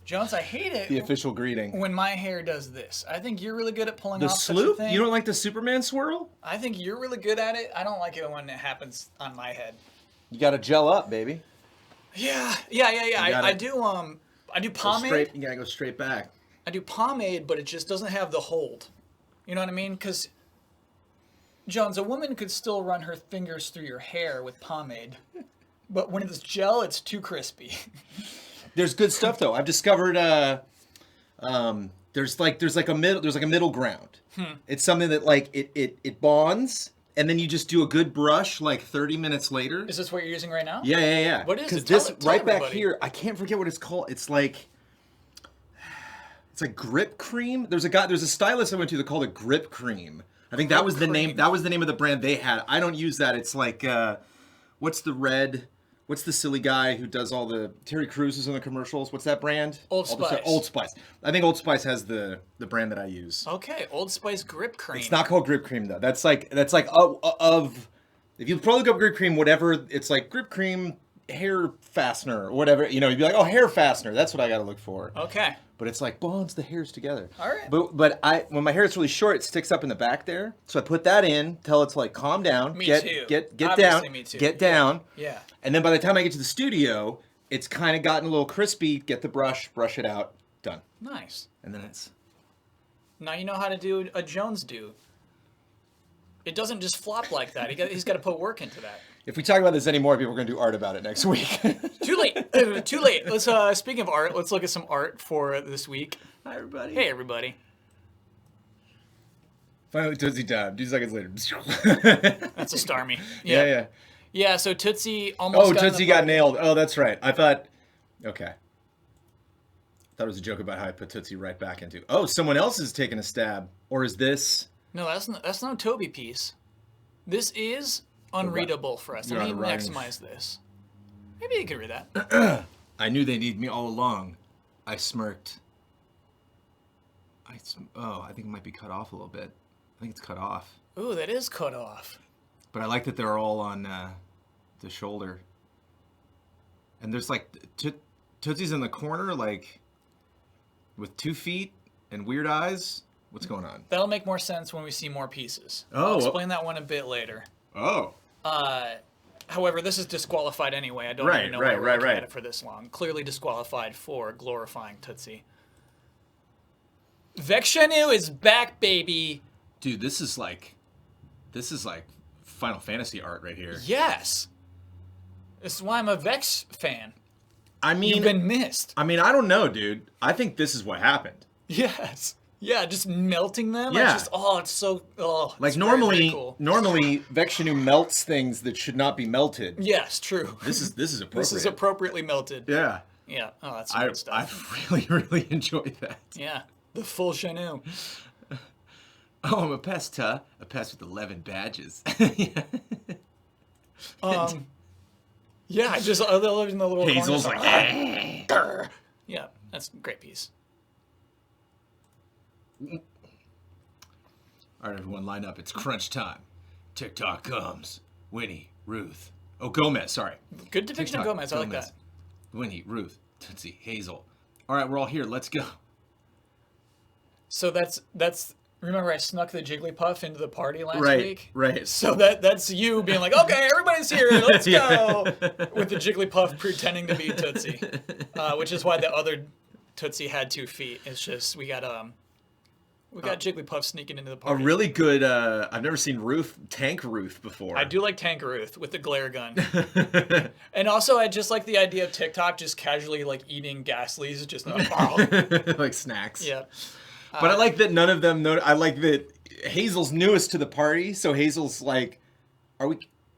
Jones, I hate it. The official greeting. When my hair does this. I think you're really good at pulling The off such a sloop? thing. You don't like the Superman swirl? I think you're really good at it. I don't like it when it happens on my head. You got to gel up, baby. Yeah. I do pomade. You gotta go straight back. I do pomade, but it just doesn't have the hold. You know what I mean? Because, Jones, a woman could still run her fingers through your hair with pomade, but when it's gel, it's too crispy. There's good stuff though. I've discovered there's like a middle ground. It's something that like it bonds, and then you just do a good brush like 30 minutes later. Is this what you're using right now? Yeah. What is it? Because Tell right everybody. back here, I can't forget what it's called. It's like grip cream. There's a stylist I went to that called it grip cream. I think that was the name. That was the name of the brand they had. I don't use that. It's like what's the silly guy who does all the Terry Crews in the commercials? What's that brand? Old Spice. Old Spice. I think Old Spice has the brand that I use. Okay, Old Spice grip cream. It's not called grip cream though. That's like of if you probably look up grip cream, whatever, it's like grip cream hair fastener or whatever. You know, you'd be like, oh, hair fastener. That's what I got to look for. Okay. But it's like bonds the hairs together. All right. But when my hair is really short, it sticks up in the back there. So I put that in, tell it to like calm down, Me get too. down, Obviously, me too. get down. Yeah. And then by the time I get to the studio, it's kind of gotten a little crispy. Get the brush it out, done. Nice. And then it's Now you know how to do a Jones do. It doesn't just flop like that. He's got to put work into that. if we talk about this anymore, people are going to do art about it next week. Too late. Too late. Let's speaking of art, let's look at some art for this week. Hi everybody. Hey everybody. Finally, Tootsie time. 2 seconds later. That's a Starmie. Yeah. Yeah, so Tootsie almost Oh, got in Tootsie the got party. nailed. Oh, that's right. I thought. Okay. Thought it was a joke about how I put Tootsie right back into. Oh, someone else is taking a stab, or is this? No, that's not a Toby piece. This is unreadable for us. You're Let on me the writing. maximize this. Maybe you can read that. I knew they needed me all along. I smirked. I think it might be cut off a little bit. I think it's cut off. Ooh, that is cut off. But I like that they're all on the shoulder. And there's like Tootsie's in the corner, like with 2 feet and weird eyes. What's going on? That'll make more sense when we see more pieces. Oh. I'll explain that one a bit later. Oh. However, this is disqualified anyway. I don't Right, even know right, why we're right, looking right. at it for this long. Clearly disqualified for glorifying Tootsie. Vexenu is back, baby. Dude, this is like Final Fantasy art right here. Yes. This is why I'm a Vex fan. I mean, You've been missed. I don't know, dude. I think this is what happened. Yes. Yeah, just melting them. Yeah. It's so. Like it's normally, very, very cool. Vexenu melts things that should not be melted. Yes, true. This is appropriate. This is appropriately melted. Yeah. Yeah. Oh, that's some good stuff. I really enjoy that. Yeah. The full Chenu. Oh, I'm a pest, huh? A pest with 11 badges. Yeah, I live in the little Hazel's corner. like, Grr. Yeah, that's a great piece. all right, everyone, line up. It's crunch time. TikTok comes. Winnie, Ruth. Oh, Gomez, sorry. Good depiction of TikTok, Gomez. I like that. Winnie, Ruth, Tootsie, Hazel. All right, we're all here. Let's go. So that's. Remember, I snuck the Jigglypuff into the party last week. Right. So that's you being like, okay, everybody's here, let's go, with the Jigglypuff pretending to be Tootsie, which is why the other Tootsie had 2 feet. It's just we got Jigglypuff sneaking into the A party. really good. I've never seen Tank Ruth before. I do like Tank Ruth with the glare gun. And also, I just like the idea of TikTok just casually like eating Ghastlies, just like snacks. Yeah. But I like that none of them know. I like that Hazel's newest to the party, so Hazel's like,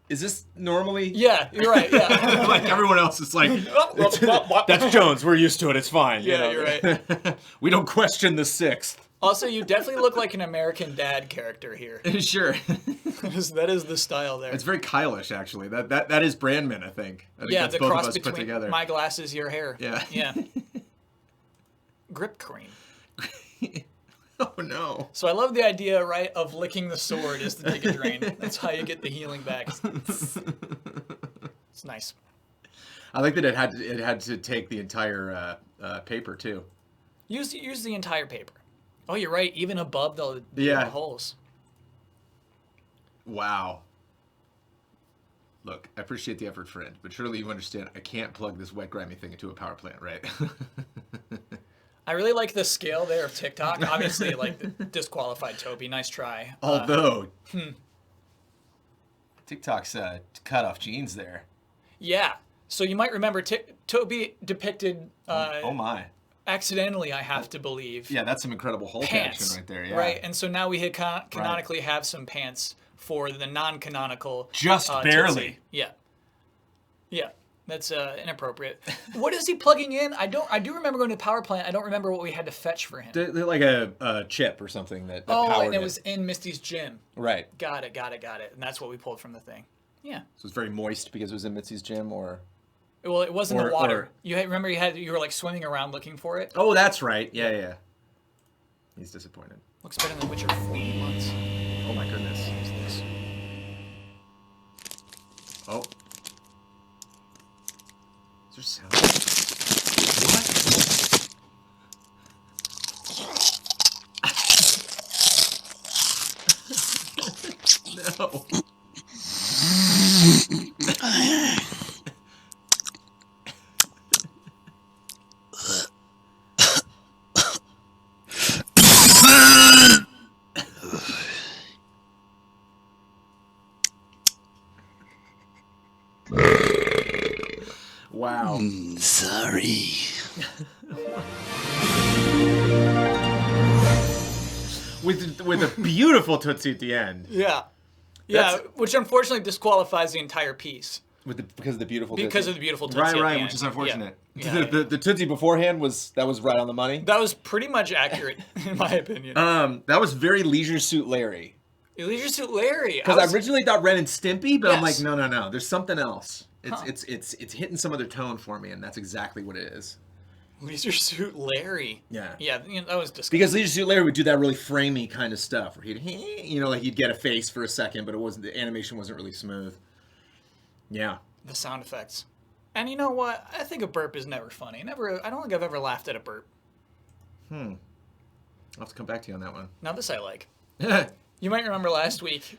is this normally? Yeah, you're right, yeah. Like everyone else is like, that's Jones, we're used to it, it's fine. Yeah, you know? you're right. We don't question the 6th. Also, you definitely look like an American Dad character here. Sure. That is the style there. It's very Kylish, actually. That is Brandman, I think. Yeah, that's the both cross of us put between together. my glasses, your hair. Yeah. Yeah. Grip cream. Oh, no. So I love the idea, right, of licking the sword is to take a drain. That's how you get the healing back. It's nice. I like that it had to take the entire paper too. Use the entire paper. Oh, you're right. Even above the holes. Wow. Look, I appreciate the effort, friend, but surely you understand I can't plug this wet, grimy thing into a power plant, right? I really like the scale there of TikTok. Obviously, like, disqualified Toby. Nice try. Although, TikTok's cut off jeans there. Yeah. So you might remember Toby depicted... oh my. Accidentally, I have to believe. Yeah, that's some incredible hole action right there. Yeah. Right, and so now we canonically have some pants for the non-canonical. Just barely. Tootsie. Yeah. Yeah, that's inappropriate. What is he plugging in? I do remember going to the power plant. I don't remember what we had to fetch for him. They're like a chip or something that oh, powered and it was in Misty's gym. Right. Got it. And that's what we pulled from the thing. Yeah. So it's very moist because it was in Mitzi's gym, or. Well, it wasn't the water. Remember you were like swimming around looking for it. Oh, that's right. Yeah. He's disappointed. Looks better than Witcher 4 months. Oh my goodness. Oh. Is there sound? What? No. Wow. Sorry. with a beautiful Tootsie at the end. Yeah. Yeah, which unfortunately disqualifies the entire piece. Because of the beautiful Tootsie. Because of the beautiful Tootsie. Right, which is unfortunate. Yeah. The Tootsie beforehand was right on the money. That was pretty much accurate, in my opinion. That was very Leisure Suit Larry. Leisure Suit Larry. Because I originally thought Ren and Stimpy, but Yes. I'm like, no. There's something else. It's hitting some other tone for me, and that's exactly what it is. Leisure Suit Larry. Yeah. Yeah, that was disgusting. Because Leisure Suit Larry would do that really framey kind of stuff, where he'd get a face for a second, but the animation wasn't really smooth. Yeah. The sound effects. And you know what? I think a burp is never funny. I don't think I've ever laughed at a burp. I'll have to come back to you on that one. Now this I like. You might remember last week,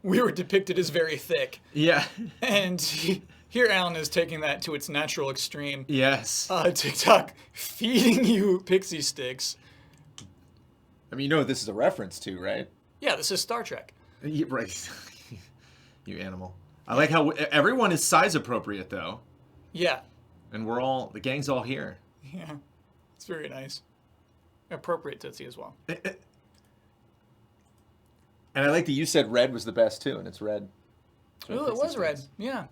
we were depicted as very thick. Yeah. And here Alan is taking that to its natural extreme. Yes. TikTok feeding you Pixie Stix. I mean, you know what this is a reference to, right? Yeah, this is Star Trek. Yeah, right. You animal. I like how everyone is size appropriate, though. Yeah. And the gang's all here. Yeah. It's very nice. Appropriate Tootsie as well. And I like that you said red was the best, too, and it's red. Oh, it was red. Yeah.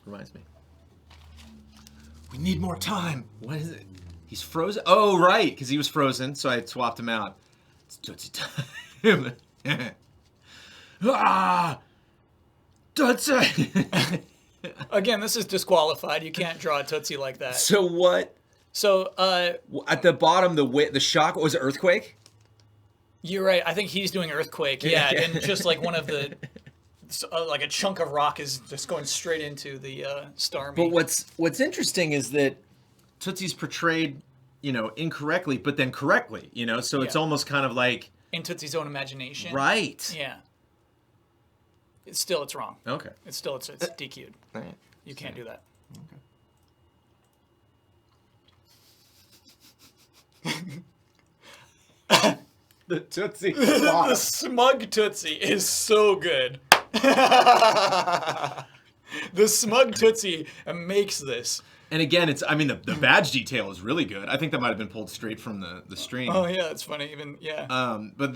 Reminds me. We need more time. What is it? He's frozen? Oh, right, because he was frozen, so I swapped him out. It's Tootsie time. Ah! Tootsie! Again, this is disqualified. You can't draw a Tootsie like that. So what? So, at the bottom, the shock, was it earthquake? You're right. I think he's doing earthquake. Yeah, and just like one of the, like a chunk of rock is just going straight into the star meat. But what's interesting is that Tootsie's portrayed, incorrectly, but then correctly, so it's almost kind of like in Tootsie's own imagination. Right. Yeah. It's wrong. Okay. It's DQ'd. Right. You can't do that. Okay. The Tootsie. The smug Tootsie is so good. The smug Tootsie makes this. And again, the badge detail is really good. I think that might have been pulled straight from the stream. Oh yeah, it's funny. Even but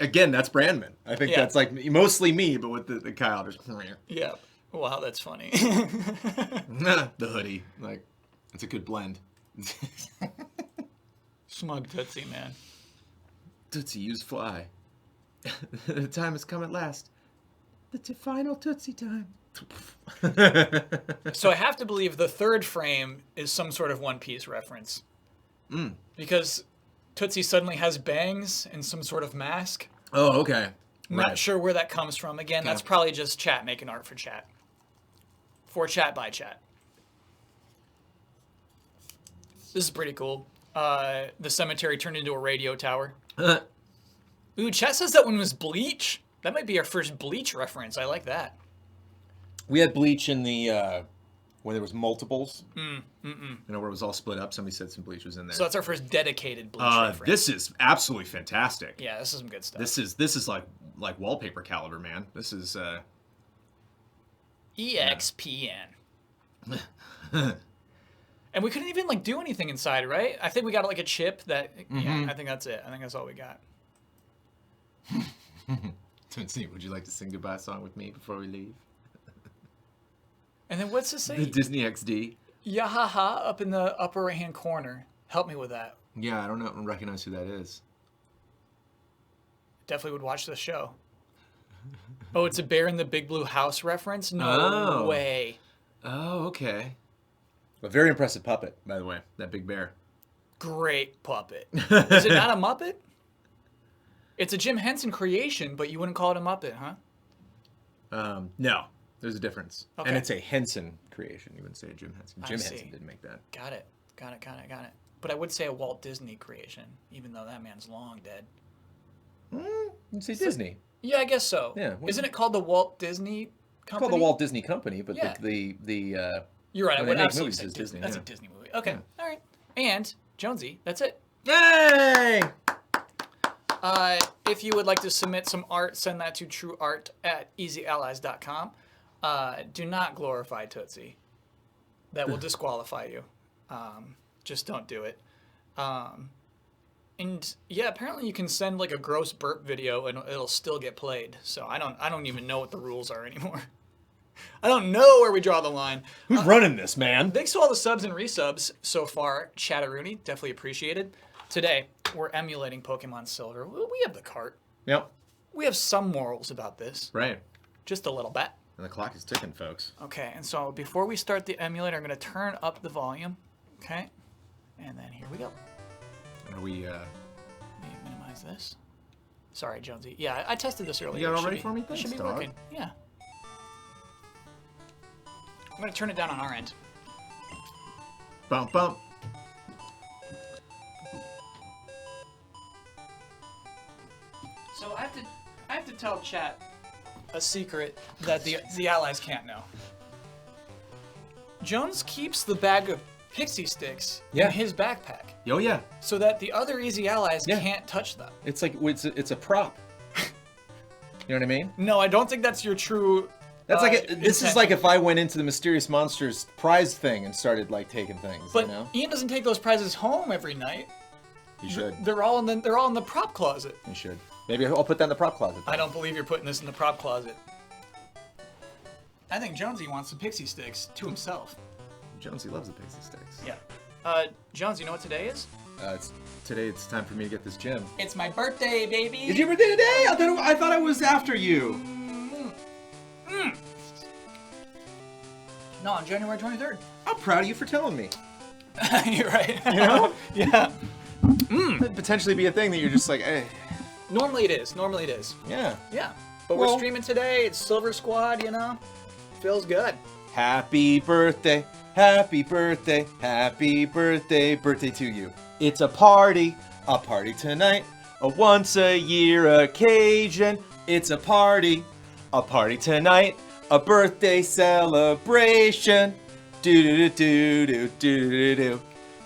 again, that's Brandman. I think that's like mostly me, but with the Kyle just. Yeah. Wow, that's funny. The hoodie, it's a good blend. Smug Tootsie, man. Tootsie, use fly. The time has come at last. The final Tootsie time. So I have to believe the third frame is some sort of One Piece reference. Because Tootsie suddenly has bangs and some sort of mask. Oh, okay. Not Right. sure where that comes from. Again, that's probably just chat making art for chat. For chat by chat. This is pretty cool. The cemetery turned into a radio tower. Ooh, chat says that one was Bleach. That might be our first Bleach reference. I like that. We had Bleach in the when there was multiples. You know, where it was all split up. Somebody said some Bleach was in there. So that's our first dedicated Bleach reference. This is absolutely fantastic. Yeah, this is some good stuff. This is like wallpaper caliber, man. This is EXPN. And we couldn't even like do anything inside, right? I think we got like a chip that. Yeah, I think that's it. I think that's all we got. Tootsie, would you like to sing goodbye song with me before we leave? And then what's this say? The Disney XD. Yahaha up in the upper right hand corner. Help me with that. Yeah, I don't know. Recognize who that is. Definitely would watch the show. Oh, it's a Bear in the Big Blue House reference? No way. Oh, okay. A very impressive puppet, by the way. That big bear. Great puppet. Is it not a Muppet? It's a Jim Henson creation, but you wouldn't call it a Muppet, huh? No. There's a difference. Okay. And it's a Henson creation. You wouldn't say a Jim Henson. Jim I see. Henson didn't make that. Got it. But I would say a Walt Disney creation, even though that man's long dead. You'd say Disney. Yeah, I guess so. Yeah. Isn't it called the Walt Disney It's Company? called the Walt Disney Company, but Yeah. the You're right. I when would they make absolutely movies, say it's Disney. Disney, That's yeah. a Disney movie. Okay. All right. And Jonesy, that's it. Yay! If you would like to submit some art, send that to trueart@easyallies.com. Do not glorify Tootsie. That will disqualify you. Just don't do it. And yeah, apparently you can send like a gross burp video and it'll still get played. So I don't even know what the rules are anymore. I don't know where we draw the line. Who's running this, man? Thanks to all the subs and resubs so far, Chatteroony. Definitely appreciated. Today, we're emulating Pokemon Silver. We have the cart. Yep. We have some morals about this. Right. Just a little bit. And the clock is ticking, folks. Okay, and so before we start the emulator, I'm going to turn up the volume. Okay? And then here we go. Are we, Let me minimize this. Sorry, Jonesy. Yeah, I tested this earlier. You got it all It should ready be- for me? It should be Thanks, dog. working. Yeah. I'm going to turn it down on our end. bump, bump. So I have to tell chat a secret that the allies can't know. Jones keeps the bag of Pixie Stix Yeah. in his backpack Oh, yeah. so that the other Easy Allies Yeah. can't touch them. It's like, it's a prop. You know what I mean? No, I don't think that's your true. That's like, this is intent. like if I went into the Mysterious Monsters prize thing and started, like, taking things, But you know? Ian doesn't take those prizes home every night. You should. They're all in the prop closet. You should. Maybe I'll put that in the prop closet. I don't believe you're putting this in the prop closet. I think Jonesy wants the Pixie Stix to himself. Jonesy loves the Pixie Stix. Yeah. Jones, you know what today is? Today it's time for me to get this gem. It's my birthday, baby. Is your birthday today? I thought it was after you. No, on January 23rd. I'm proud of you for telling me. You're right. You know? Yeah. Could potentially be a thing that you're just like, hey. Normally it is. Yeah. Yeah. But Well- we're streaming today. It's Silver Squad, you know? Feels good. Happy birthday, happy birthday, happy birthday, birthday to you. It's a party tonight, a once a year occasion. It's a party tonight, a birthday celebration. Do do do do do do do.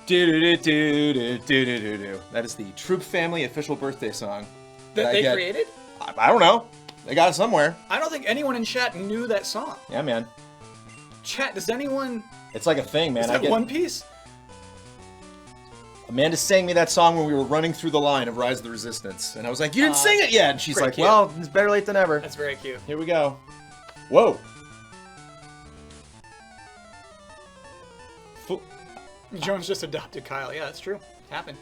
Do-do-do-do-do-do-do-do. That is the Troop Family official birthday song. That I they get- created? I don't know. They got it somewhere. I don't think anyone in chat knew that song. Yeah, man. Chat, does anyone... It's like a thing, man. Is that One Piece? Amanda sang me that song when we were running through the line of Rise of the Resistance. And I was like, you didn't Aw, sing it yet! And she's pretty like, cute. well, it's better late than ever. That's very cute. Here we go. Whoa. Jones just adopted Kyle. Yeah, that's true. Happened.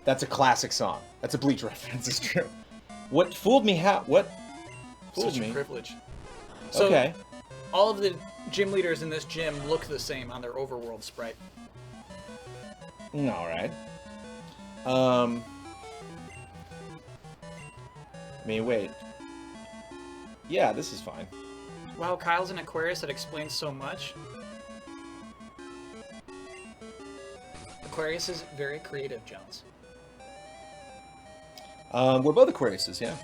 That's a classic song. That's a Bleach reference, it's true. What fooled me? What fooled Such me? a privilege. So, Okay. all of the gym leaders in this gym look the same on their overworld sprite. Alright. I mean, wait. Yeah, this is fine. Wow, Kyle's an Aquarius. That explains so much. Aquarius is very creative, Jones. We're both Aquariuses, yeah.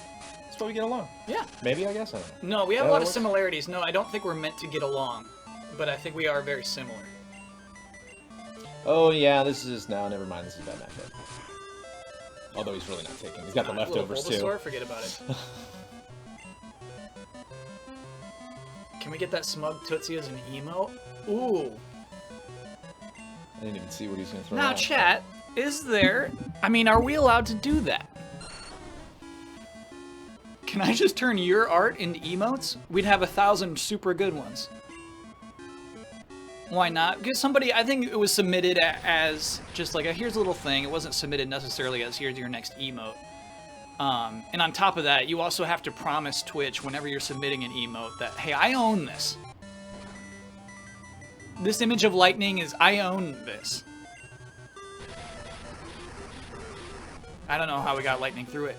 That's why we get along. Yeah. Maybe, I guess. I don't know. No, we have a lot of similarities. No, I don't think we're meant to get along, but I think we are very similar. Oh, yeah, this is... No, never mind. This is bad matchup. Although he's really not taking. He's got the leftovers, too. Bulbasaur, forget about it. Can we get that smug Tootsie as an emote? Ooh. I didn't even see what he's going to throw Now, out. chat, is there... I mean, are we allowed to do that? Can I just turn your art into emotes? We'd have 1,000 super good ones. Why not? Because somebody, I think it was submitted as just like, here's a little thing. It wasn't submitted necessarily as, here's your next emote. And on top of that, you also have to promise Twitch whenever you're submitting an emote that, hey, I own this. This image of lightning is, I own this. I don't know how we got lightning through it.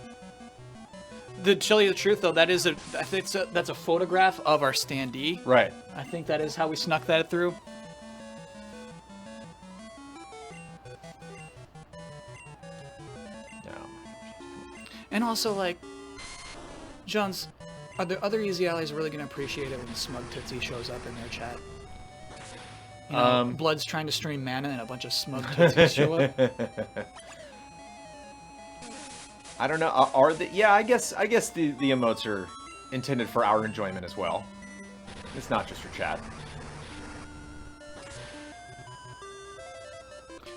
To tell you the truth, though, that is I think that's a photograph of our standee. Right. I think that is how we snuck that through. No. And also, like, Jones, are there other Easy Allies really going to appreciate it when Smug Tootsie shows up in their chat? You know, Blood's trying to stream Mana and a bunch of Smug Tootsies show up. I don't know. Are the... Yeah, I guess the emotes are intended for our enjoyment as well. It's not just for chat.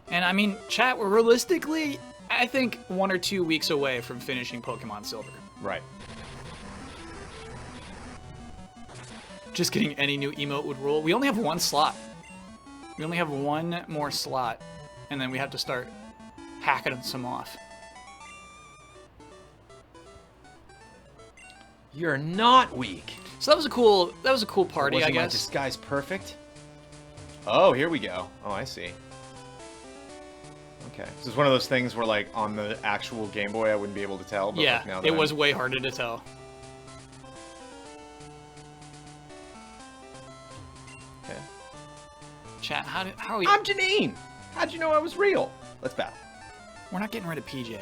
And I mean, chat, we're realistically, I think 1 or 2 weeks away from finishing Pokemon Silver. Right. Just getting any new emote would rule. We only have 1 slot. We only have 1 more slot, and then we have to start hacking some off. You're not weak. So that was a cool party, I guess. My disguise perfect? Oh, here we go. Oh, I see. Okay. This is one of those things where, like, on the actual Game Boy, I wouldn't be able to tell. But yeah, like, now it was way harder to tell. Okay. Chat, how are we... I'm Janine! How'd you know I was real? Let's battle. We're not getting rid of PJ.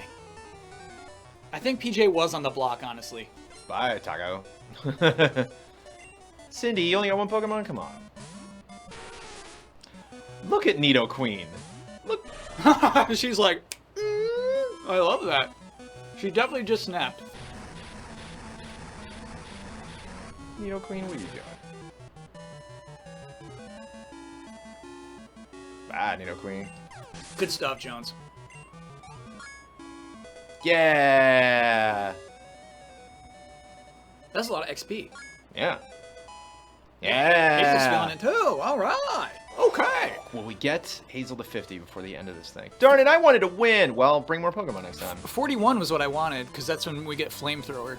I think PJ was on the block, honestly. Bye, Taco. Cindy, you only got 1 Pokemon? Come on. Look at Nidoqueen. Look. She's like, I love that. She definitely just snapped. Nidoqueen, what are you doing? Bye, Nidoqueen. Good stuff, Jones. Yeah. That's a lot of XP. Yeah. Hazel's feeling it too. All right. Okay. Will we get Hazel to 50 before the end of this thing? Darn it, I wanted to win. Well, bring more Pokemon next time. 41 was what I wanted, because that's when we get Flamethrower.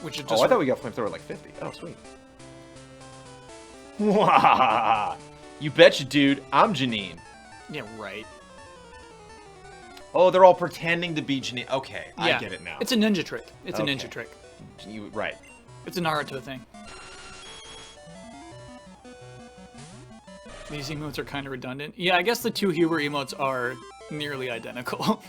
Which is just... Oh, I thought we got Flamethrower at like 50. Oh, sweet. Wah! You betcha, dude. I'm Janine. Yeah, right. Oh, they're all pretending to be Janine. Okay, yeah. I get it now. It's a ninja trick. It's a ninja trick. Right. It's a Naruto thing. These emotes are kind of redundant. Yeah, I guess the 2 Huber emotes are nearly identical.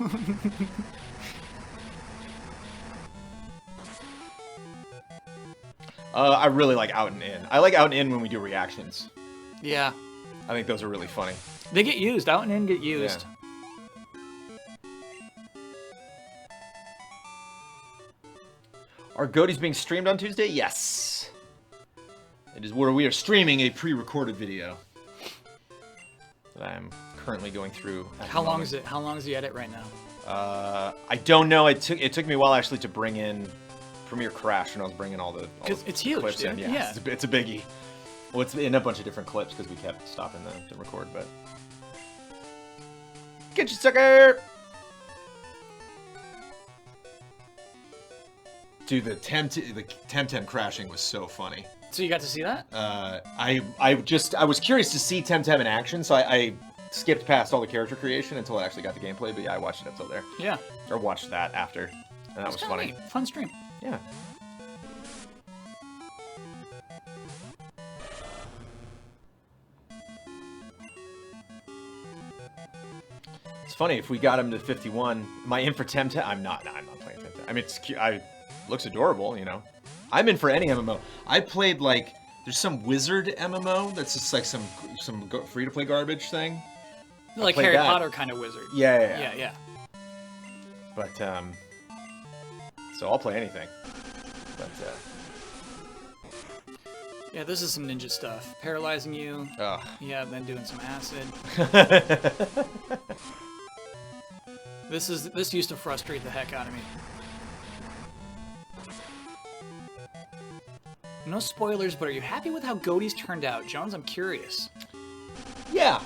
I really like out and in. I like out and in when we do reactions. Yeah. I think those are really funny. They get used. Out and in get used. Yeah. Are Goaties being streamed on Tuesday? Yes. It is where we are streaming a pre-recorded video that I'm currently going through. How long is it? How long is the edit right now? I don't know. It took me a while actually to bring in Premiere Crash when I was bringing all the it's huge, clips dude. in. Yeah. It's a biggie. Well, it's in a bunch of different clips because we kept stopping to record, but get you, sucker! Dude, the Temtem crashing was so funny. So you got to see that? I was curious to see Temtem in action, so I skipped past all the character creation until I actually got the gameplay. But yeah, I watched it up till there. Yeah. Or watched that after, and that was funny. Fun stream. Yeah. It's funny, if we got him to 51, am I in for Temtem? I'm not. No, I'm not playing Temtem. I mean, it's cute. Looks adorable, you know. I'm in for any MMO. I played, like, there's some wizard MMO that's just like some free-to-play garbage thing. Like played Harry that. Potter kind of wizard. Yeah. But, so I'll play anything. But, Yeah, this is some ninja stuff. Paralyzing you. ugh. Yeah, then doing some acid. This used to frustrate the heck out of me. No spoilers, but are you happy with how Goaty's turned out? Jones, I'm curious. Yeah.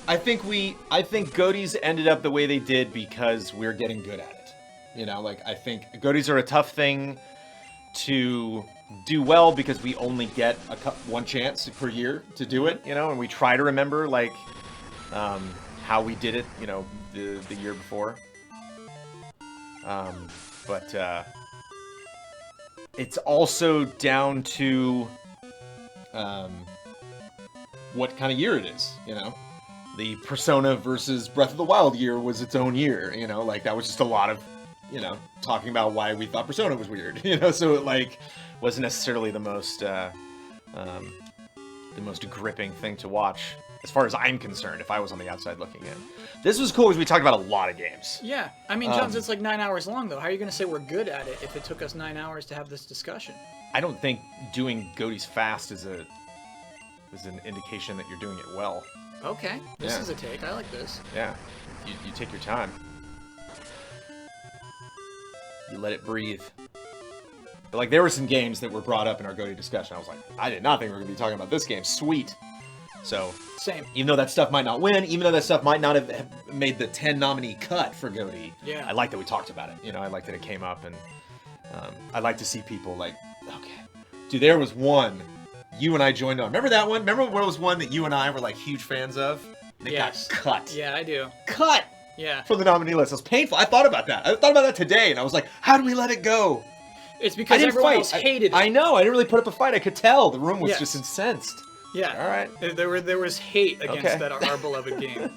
I think Goaties ended up the way they did because we're getting good at it. You know, like, I think Goaties are a tough thing to do well because we only get one chance per year to do it, you know, and we try to remember, like, how we did it, you know, the year before. But it's also down to what kind of year it is, you know? The Persona versus Breath of the Wild year was its own year, you know? Like, that was just a lot of, you know, talking about why we thought Persona was weird, you know? So it, like, wasn't necessarily the most gripping thing to watch, as far as I'm concerned, if I was on the outside looking in. This was cool because we talked about a lot of games. Yeah, I mean, Jones, it's like 9 hours long, though. How are you going to say we're good at it if it took us 9 hours to have this discussion? I don't think doing Goaties fast is an indication that you're doing it well. Okay, this is a take. I like this. Yeah, you take your time. You let it breathe. But, like, there were some games that were brought up in our Goaty discussion. I was like, I did not think we were going to be talking about this game. Sweet. So, same. Even though that stuff might not win, even though that stuff might not have made the 10 nominee cut for Goaty, yeah. I like that we talked about it. You know, I like that it came up, and I like to see people like, okay. Dude, there was one you and I joined on. Remember that one? Remember what was one that you and I were, like, huge fans of? And it got cut. Yeah, I do. Cut! Yeah. From the nominee list. It was painful. I thought about that. I thought about that today, and I was like, how do we let it go? It's because everyone else hated it. I know. I didn't really put up a fight. I could tell. The room was just incensed. Yeah. All right. There was hate against that our beloved game.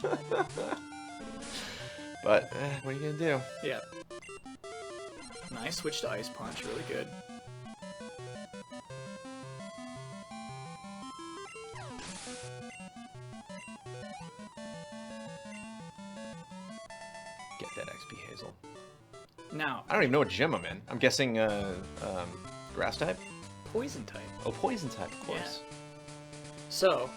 But what are you gonna do? Yeah. Nice switch to Ice Punch. Really good. Get that XP, Hazel. Now. I don't even know what gym I'm in. I'm guessing grass type. Poison type. Oh, poison type, of course. Yeah. So,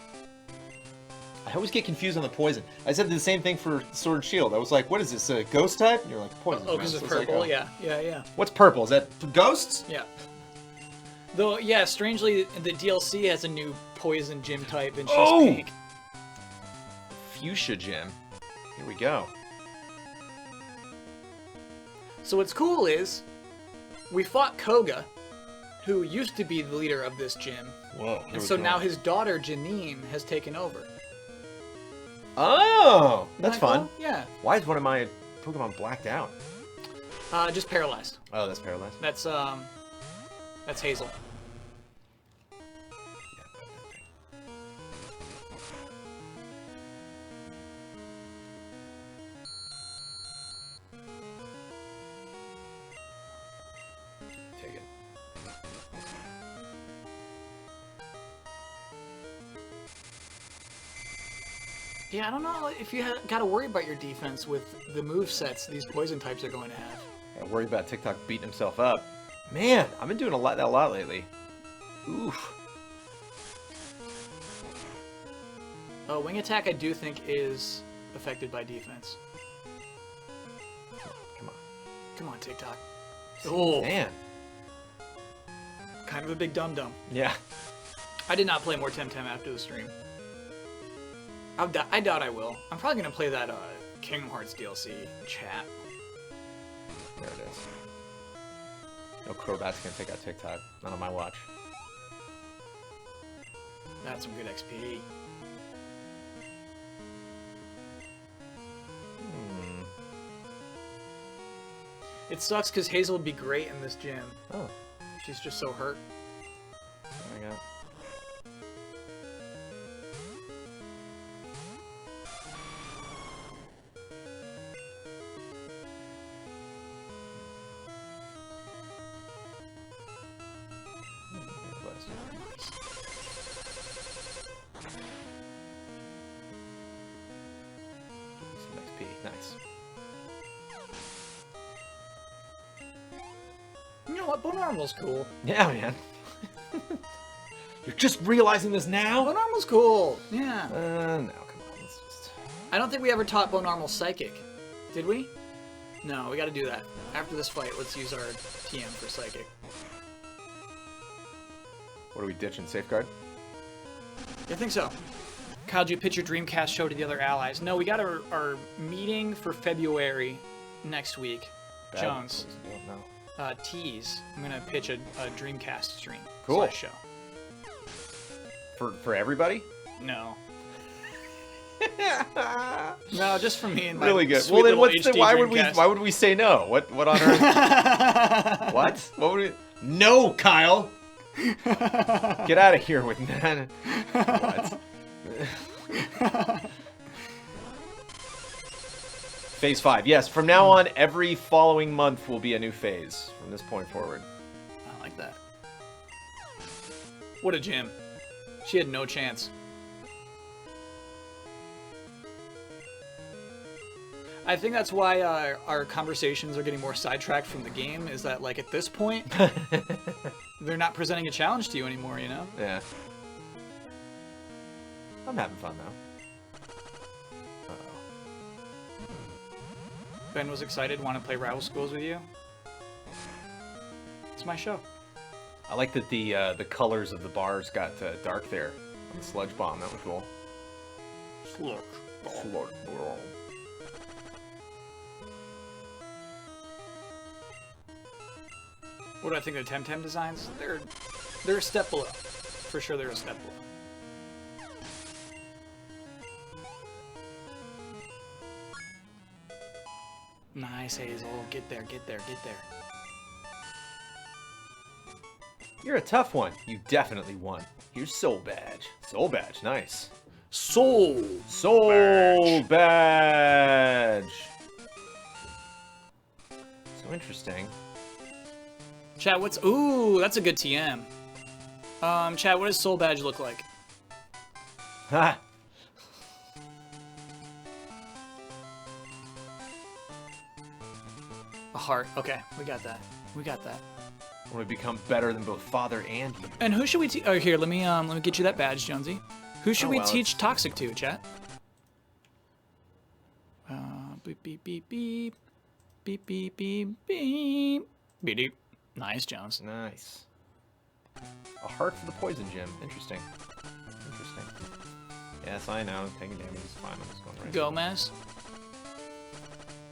I always get confused on the poison. I said the same thing for Sword and Shield. I was like, what is this, a ghost type? And you're like, poison. Oh, because it's purple? Like, oh. Yeah. What's purple? Is that ghosts? Yeah. Though, yeah, strangely, the DLC has a new poison gym type, and she's pink. Fuchsia gym. Here we go. So what's cool is, we fought Koga, who used to be the leader of this gym. Whoa. And so now his daughter, Janine, has taken over. Oh! That's fun. Cool? Yeah. Why is one of my Pokemon blacked out? Just paralyzed. Oh, that's paralyzed? That's Hazel. Take it. Yeah, I don't know if you got to worry about your defense with the movesets these poison types are going to have. Gotta worry about TikTok beating himself up. Man, I've been doing that a lot lately. Oof. Wing attack, I do think, is affected by defense. Come on. Come on, TikTok. Oh, man. Kind of a big dum-dum. Yeah. I did not play more Temtem after the stream. I doubt I will. I'm probably going to play that Kingdom Hearts DLC chat. There it is. No Crowbat's going to take out TikTok. Not on my watch. That's some good XP. It sucks because Hazel would be great in this gym. Oh. She's just so hurt. There we go. Some XP. Nice. You know what? Bone Armor's cool. Yeah, man. You're just realizing this now? Bone Armor's cool. Yeah. No, come on. Let's just... I don't think we ever taught Bone Armor Psychic. Did we? No, we gotta do that. After this fight, let's use our TM for Psychic. What are we ditching? Safeguard? I think so. Kyle, did you pitch your Dreamcast show to the other allies? No, we got our meeting for February next week. Bad. Jones. Don't know. Tease. I'm gonna pitch a Dreamcast stream. Cool. / show. For everybody? No. No, just for me and my Really good. sweet Well, then little what's the, HD why Dreamcast. would we say no? What on earth? What? What would we? No, Kyle. Get out of here with that. What? Phase 5. Yes, from now on, every following month will be a new phase from this point forward. I like that. What a gym. She had no chance. I think that's why our conversations are getting more sidetracked from the game, is that, like, at this point, they're not presenting a challenge to you anymore, you know? Yeah. I'm having fun, though. Ben was excited, want to play Rival Schools with you. It's my show. I like that the colors of the bars got dark there on the sludge bomb. That was cool. Sludge bomb. What do I think of the Temtem designs? They're a step below. For sure they're a step below. Nice, Hazel. Get there, get there, get there. You're a tough one. You definitely won. Here's Soul Badge. Soul Badge, nice. Soul Badge. So interesting. Chat, what's... Ooh, that's a good TM. Chat, what does Soul Badge look like? Ha! A heart. Okay, we got that. We got that. I want to become better than both father and you. And who should we teach? Oh, here, let me get you that badge, Jonesy. Who should we well, teach Toxic to, chat? Beep, beep, beep, beep. Beep, beep, beep, beep. Beep, beep. Nice, Jones. Nice. A heart for the poison gym. Interesting. Interesting. Yes, I know. Taking damage is fine. I'm just going right. Gomez.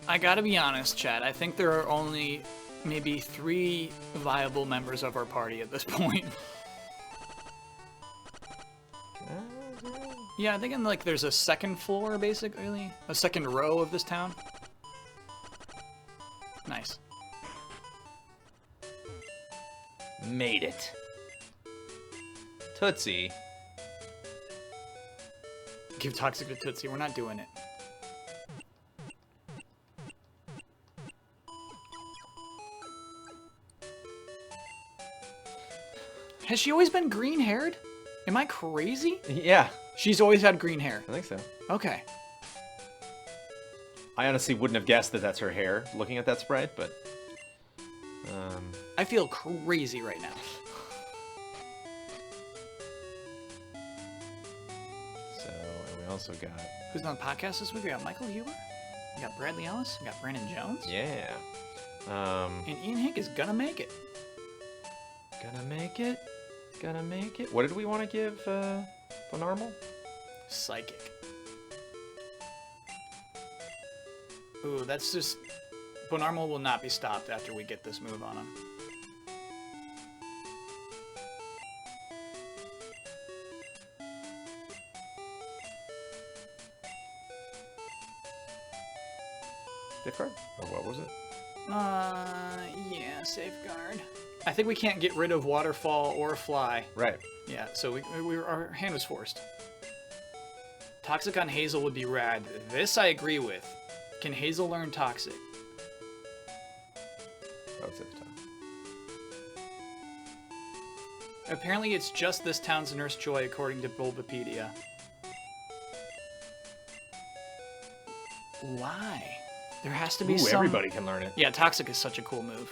I gotta be honest, chat. I think there are only maybe 3 viable members of our party at this point. Yeah, I think like there's a second floor, basically. A second row of this town. Nice. Made it. Tootsie. Give Toxic to Tootsie. We're not doing it. Has she always been green-haired? Am I crazy? Yeah, She's always had green hair. I think so. Okay. I honestly wouldn't have guessed that that's her hair looking at that sprite, but... I feel crazy right now. So, and we also got... Who's on the podcast this week? We got Michael Huber. We got Bradley Ellis. We got Brandon Jones. Yeah. And Ian Hink is gonna make it. Gonna make it. Gonna make it. What did we want to give Bonarmal? Psychic. Ooh, that's just... Bonarmal will not be stopped after we get this move on him. Gift card? Or what was it? Yeah, safeguard. I think we can't get rid of waterfall or fly. Right. Yeah, so our hand was forced. Toxic on Hazel would be rad. This I agree with. Can Hazel learn Toxic? I would say the time. Apparently it's just this town's Nurse Joy, according to Bulbapedia. Why? There has to be some... everybody can learn it. Yeah, Toxic is such a cool move.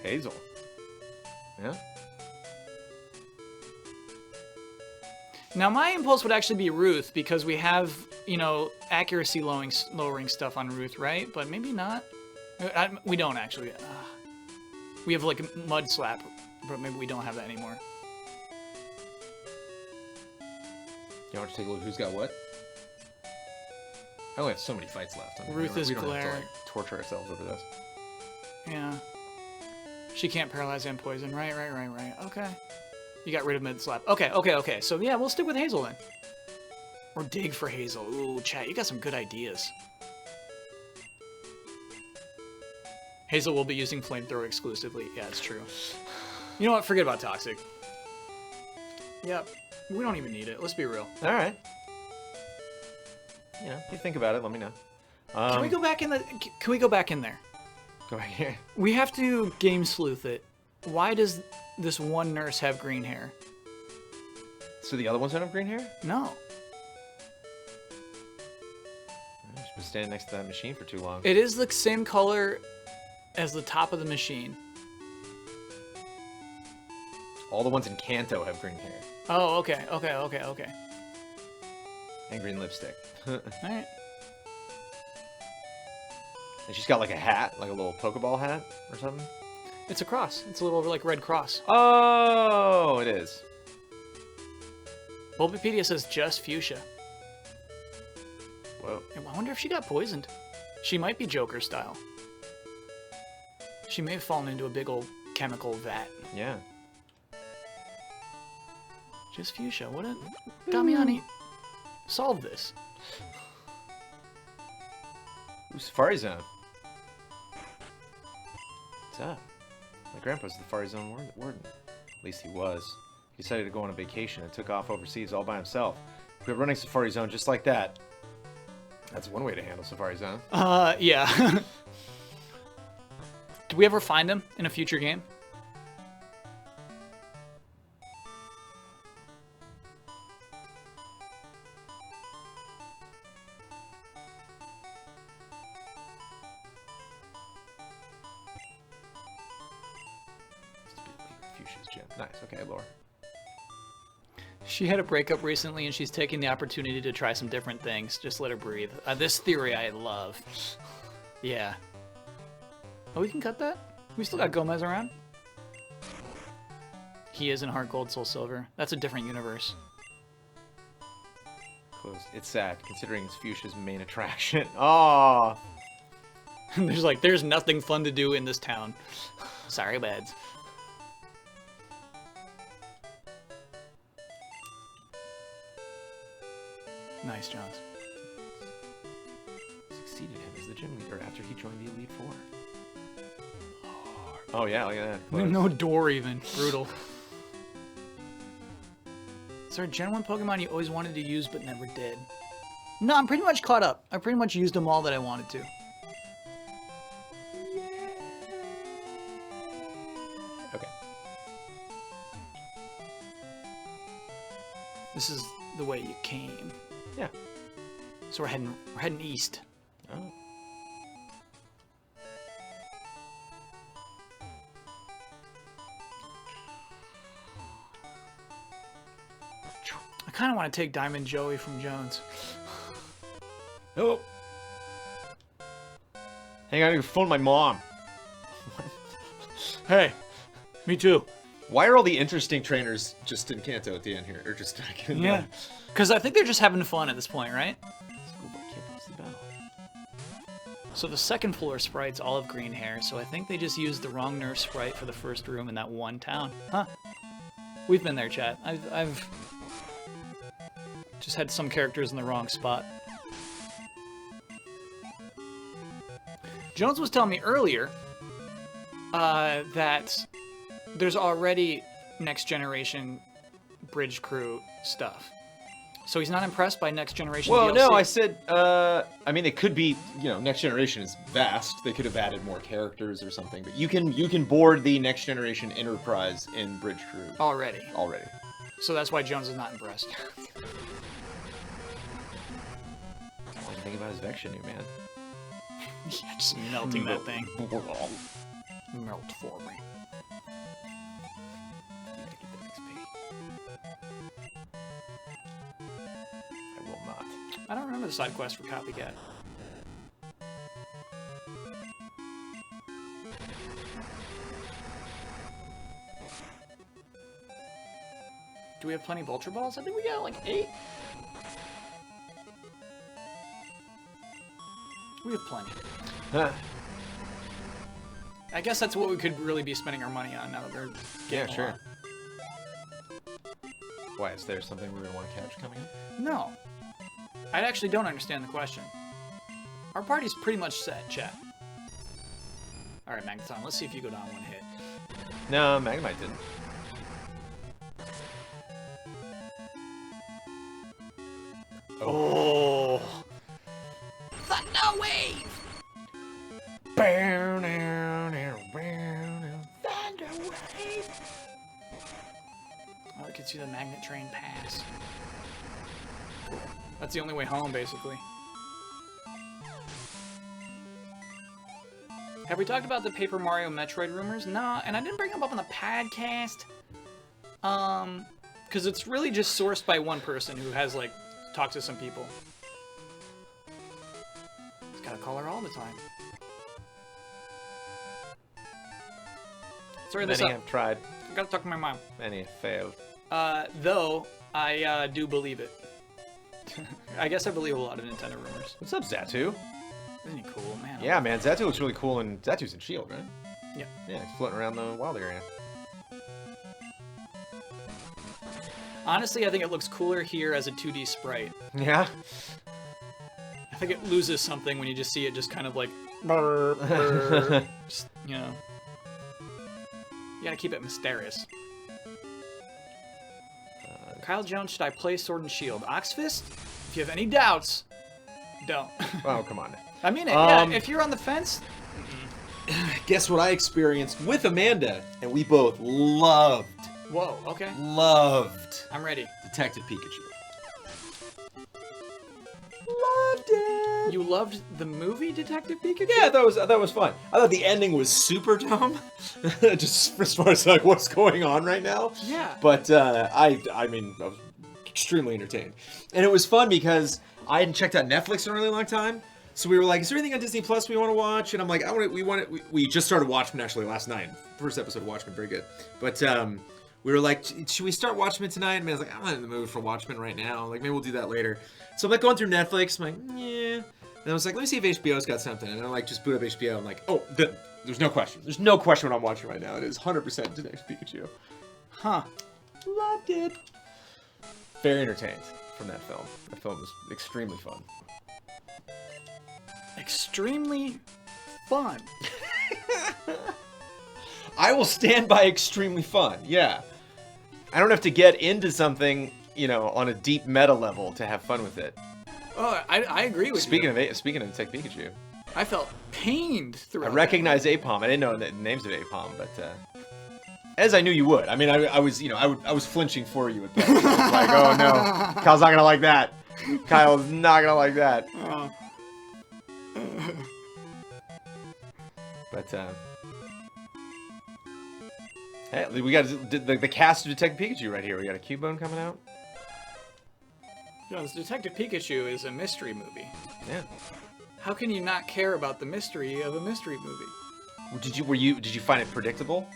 Hazel. Yeah? Now, my impulse would actually be Ruth, because we have, you know, accuracy lowering stuff on Ruth, right? But maybe not. We don't, actually. We have, like, Mud Slap, but maybe we don't have that anymore. You want to take a look who's got what? I only have so many fights left. I mean, Ruth is we don't have to, Glare. like, torture ourselves over this. Yeah. She can't paralyze and poison. Right. Okay. You got rid of Mud Slap. Okay. So, yeah, we'll stick with Hazel then. Or dig for Hazel. Ooh, chat, you got some good ideas. Hazel will be using Flamethrower exclusively. Yeah, it's true. You know what? Forget about Toxic. Yep. We don't even need it. Let's be real. All right. You know, if you think about it, let me know. Can we go back in the... Can we go back in there? Go right here. We have to game sleuth it. Why does this one nurse have green hair? So the other ones don't have green hair? No. She's been standing next to that machine for too long. It is the same color as the top of the machine. All the ones in Kanto have green hair. Oh, okay. And green lipstick. Alright. And she's got like a hat, like a little Pokeball hat or something. It's a cross. It's a little, like, red cross. Oh, it is. Bulbapedia says just fuchsia. Whoa. I wonder if she got poisoned. She might be Joker style. She may have fallen into a big old chemical vat. Yeah. Just fuchsia. What a... Damiani, solve this. Ooh, Safari Zone. What's up? My grandpa's the Safari Zone warden. At least he was. He decided to go on a vacation and took off overseas all by himself. We're running Safari Zone just like that. That's one way to handle Safari Zone. Yeah. Do we ever find him in a future game? Fuchsia's gym. Nice. Okay, lore. She had a breakup recently, and she's taking the opportunity to try some different things. Just let her breathe. This theory I love. Yeah. Oh, we can cut that? We still got Gomez around? He is in Heart Gold, Soul Silver. That's a different universe. Close. It's sad, considering it's Fuchsia's main attraction. Oh. There's nothing fun to do in this town. Sorry, bads. Nice, Jones. Succeeded him as the gym leader after he joined the Elite Four. Oh yeah, look at that. No door even. Brutal. Is there a Gen 1 Pokemon you always wanted to use but never did? No, I'm pretty much caught up. I pretty much used them all that I wanted to. Okay. This is the way you came. Yeah. So we're heading east. Oh. I kind of want to take Diamond Joey from Jones. Oh. Hang on, I need to phone my mom. Hey, me too. Why are all the interesting trainers just in Kanto at the end here? Or just Yeah. Because I think they're just having fun at this point, right? Schoolboy can't lose the battle. So the second floor sprite's olive green hair, so I think they just used the wrong nurse sprite for the first room in that one town. Huh. We've been there, chat. I've just had some characters in the wrong spot. Jones was telling me earlier that there's already next generation bridge crew stuff. So he's not impressed by next generation Well, DLC? no, I said, I mean, it could be, next generation is vast. They could have added more characters or something, but you can board the next generation Enterprise in Bridge Crew Already. already. So that's why Jones is not impressed. What do you think about his Vex new man? Yeah, just melting that thing. Melt for me. I will not. I don't remember the side quest for Copycat. Do we have plenty of Ultra Balls? I think we got like 8. We have plenty. Huh. I guess that's what we could really be spending our money on now that we're getting a sure. lot. Why, is there something we're going to want to catch coming up? No. I actually don't understand the question. Our party's pretty much set, chat. Alright, Magneton, let's see if you go down one hit. No, Magnemite didn't. Oh! Thunder Wave! Thunder Wave! Oh, I could see the magnet train pass. Cool. That's the only way home, basically. Have we talked about the Paper Mario Metroid rumors? Nah, and I didn't bring them up on the podcast. Because it's really just sourced by one person who has, like, talked to some people. He's gotta call her all the time. Sorry, this Many up. have tried. I gotta talk to my mom. Many have failed. Though, I do believe it. I guess I believe a lot of Nintendo rumors. What's up, Zatu? Isn't he cool, man? Yeah, man, Zatu looks really cool, and Zatu's in S.H.I.E.L.D., right? Yeah. Yeah, he's floating around the wild area. Honestly, I think it looks cooler here as a 2D sprite. Yeah? I think it loses something when you just see it just kind of like... Brr, brr, just, you know... You gotta keep it mysterious. Kyle Jones, should I play Sword and Shield? Oxfist? If you have any doubts, don't. Oh, come on. I mean, yeah, if you're on the fence... Guess what I experienced with Amanda, and we both loved okay. I'm ready. Detective Pikachu. Loved it! You loved the movie Detective Pikachu? Yeah, that was fun. I thought the ending was super dumb, just as far as like what's going on right now. Yeah. But I mean, I was extremely entertained, and it was fun because I hadn't checked out Netflix in a really long time. So we were like, "Is there anything on Disney Plus we want to watch?" And I'm like, We just started Watchmen actually last night. First episode of Watchmen, very good. But we were like, "Should we start Watchmen tonight?" And I was like, "I'm not in the mood for Watchmen right now. Like, maybe we'll do that later." So I'm like going through Netflix. I'm like, "Yeah." And I was like, "Let me see if HBO's got something." And I like just boot up HBO. I'm like, "Oh, there's no question. There's no question what I'm watching right now. It is 100% Detective Pikachu." Huh. Loved it. Very entertained from that film. That film was extremely fun. Extremely fun. I will stand by extremely fun. Yeah. I don't have to get into something, on a deep meta level to have fun with it. Oh, I agree with Speaking you. Speaking of Detective Pikachu, I felt pained through I recognize Apom. I didn't know the names of Apom, but as I knew you would. I mean, I was flinching for you at that. I was like, oh no, Kyle's not gonna like that. Kyle's not gonna like that. But hey, we got the cast of Detective Pikachu right here. We got a Cubone coming out. Jones, Detective Pikachu is a mystery movie. Yeah. How can you not care about the mystery of a mystery movie? Did you find it predictable?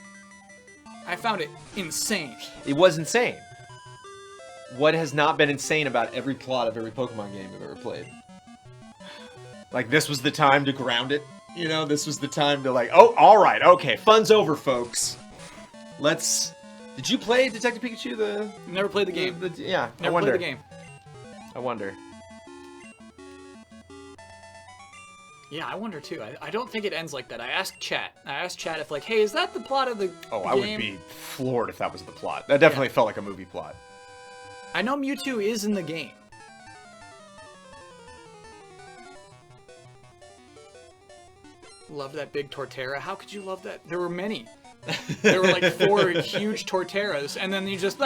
I found it insane. It was insane. What has not been insane about every plot of every Pokemon game I've ever played? Like, this was the time to ground it. This was the time to like, oh, all right, okay, fun's over, folks. Did you play Detective Pikachu? Never played the game. Yeah, Never played the game. I wonder. Yeah, I wonder too. I don't think it ends like that. I asked chat if like, hey, is that the plot of the Oh, the I would game? be floored if that was the plot. That definitely felt like a movie plot. I know Mewtwo is in the game. Love that big Torterra. How could you love that? There were many. There were like 4 huge Torterras, and then you just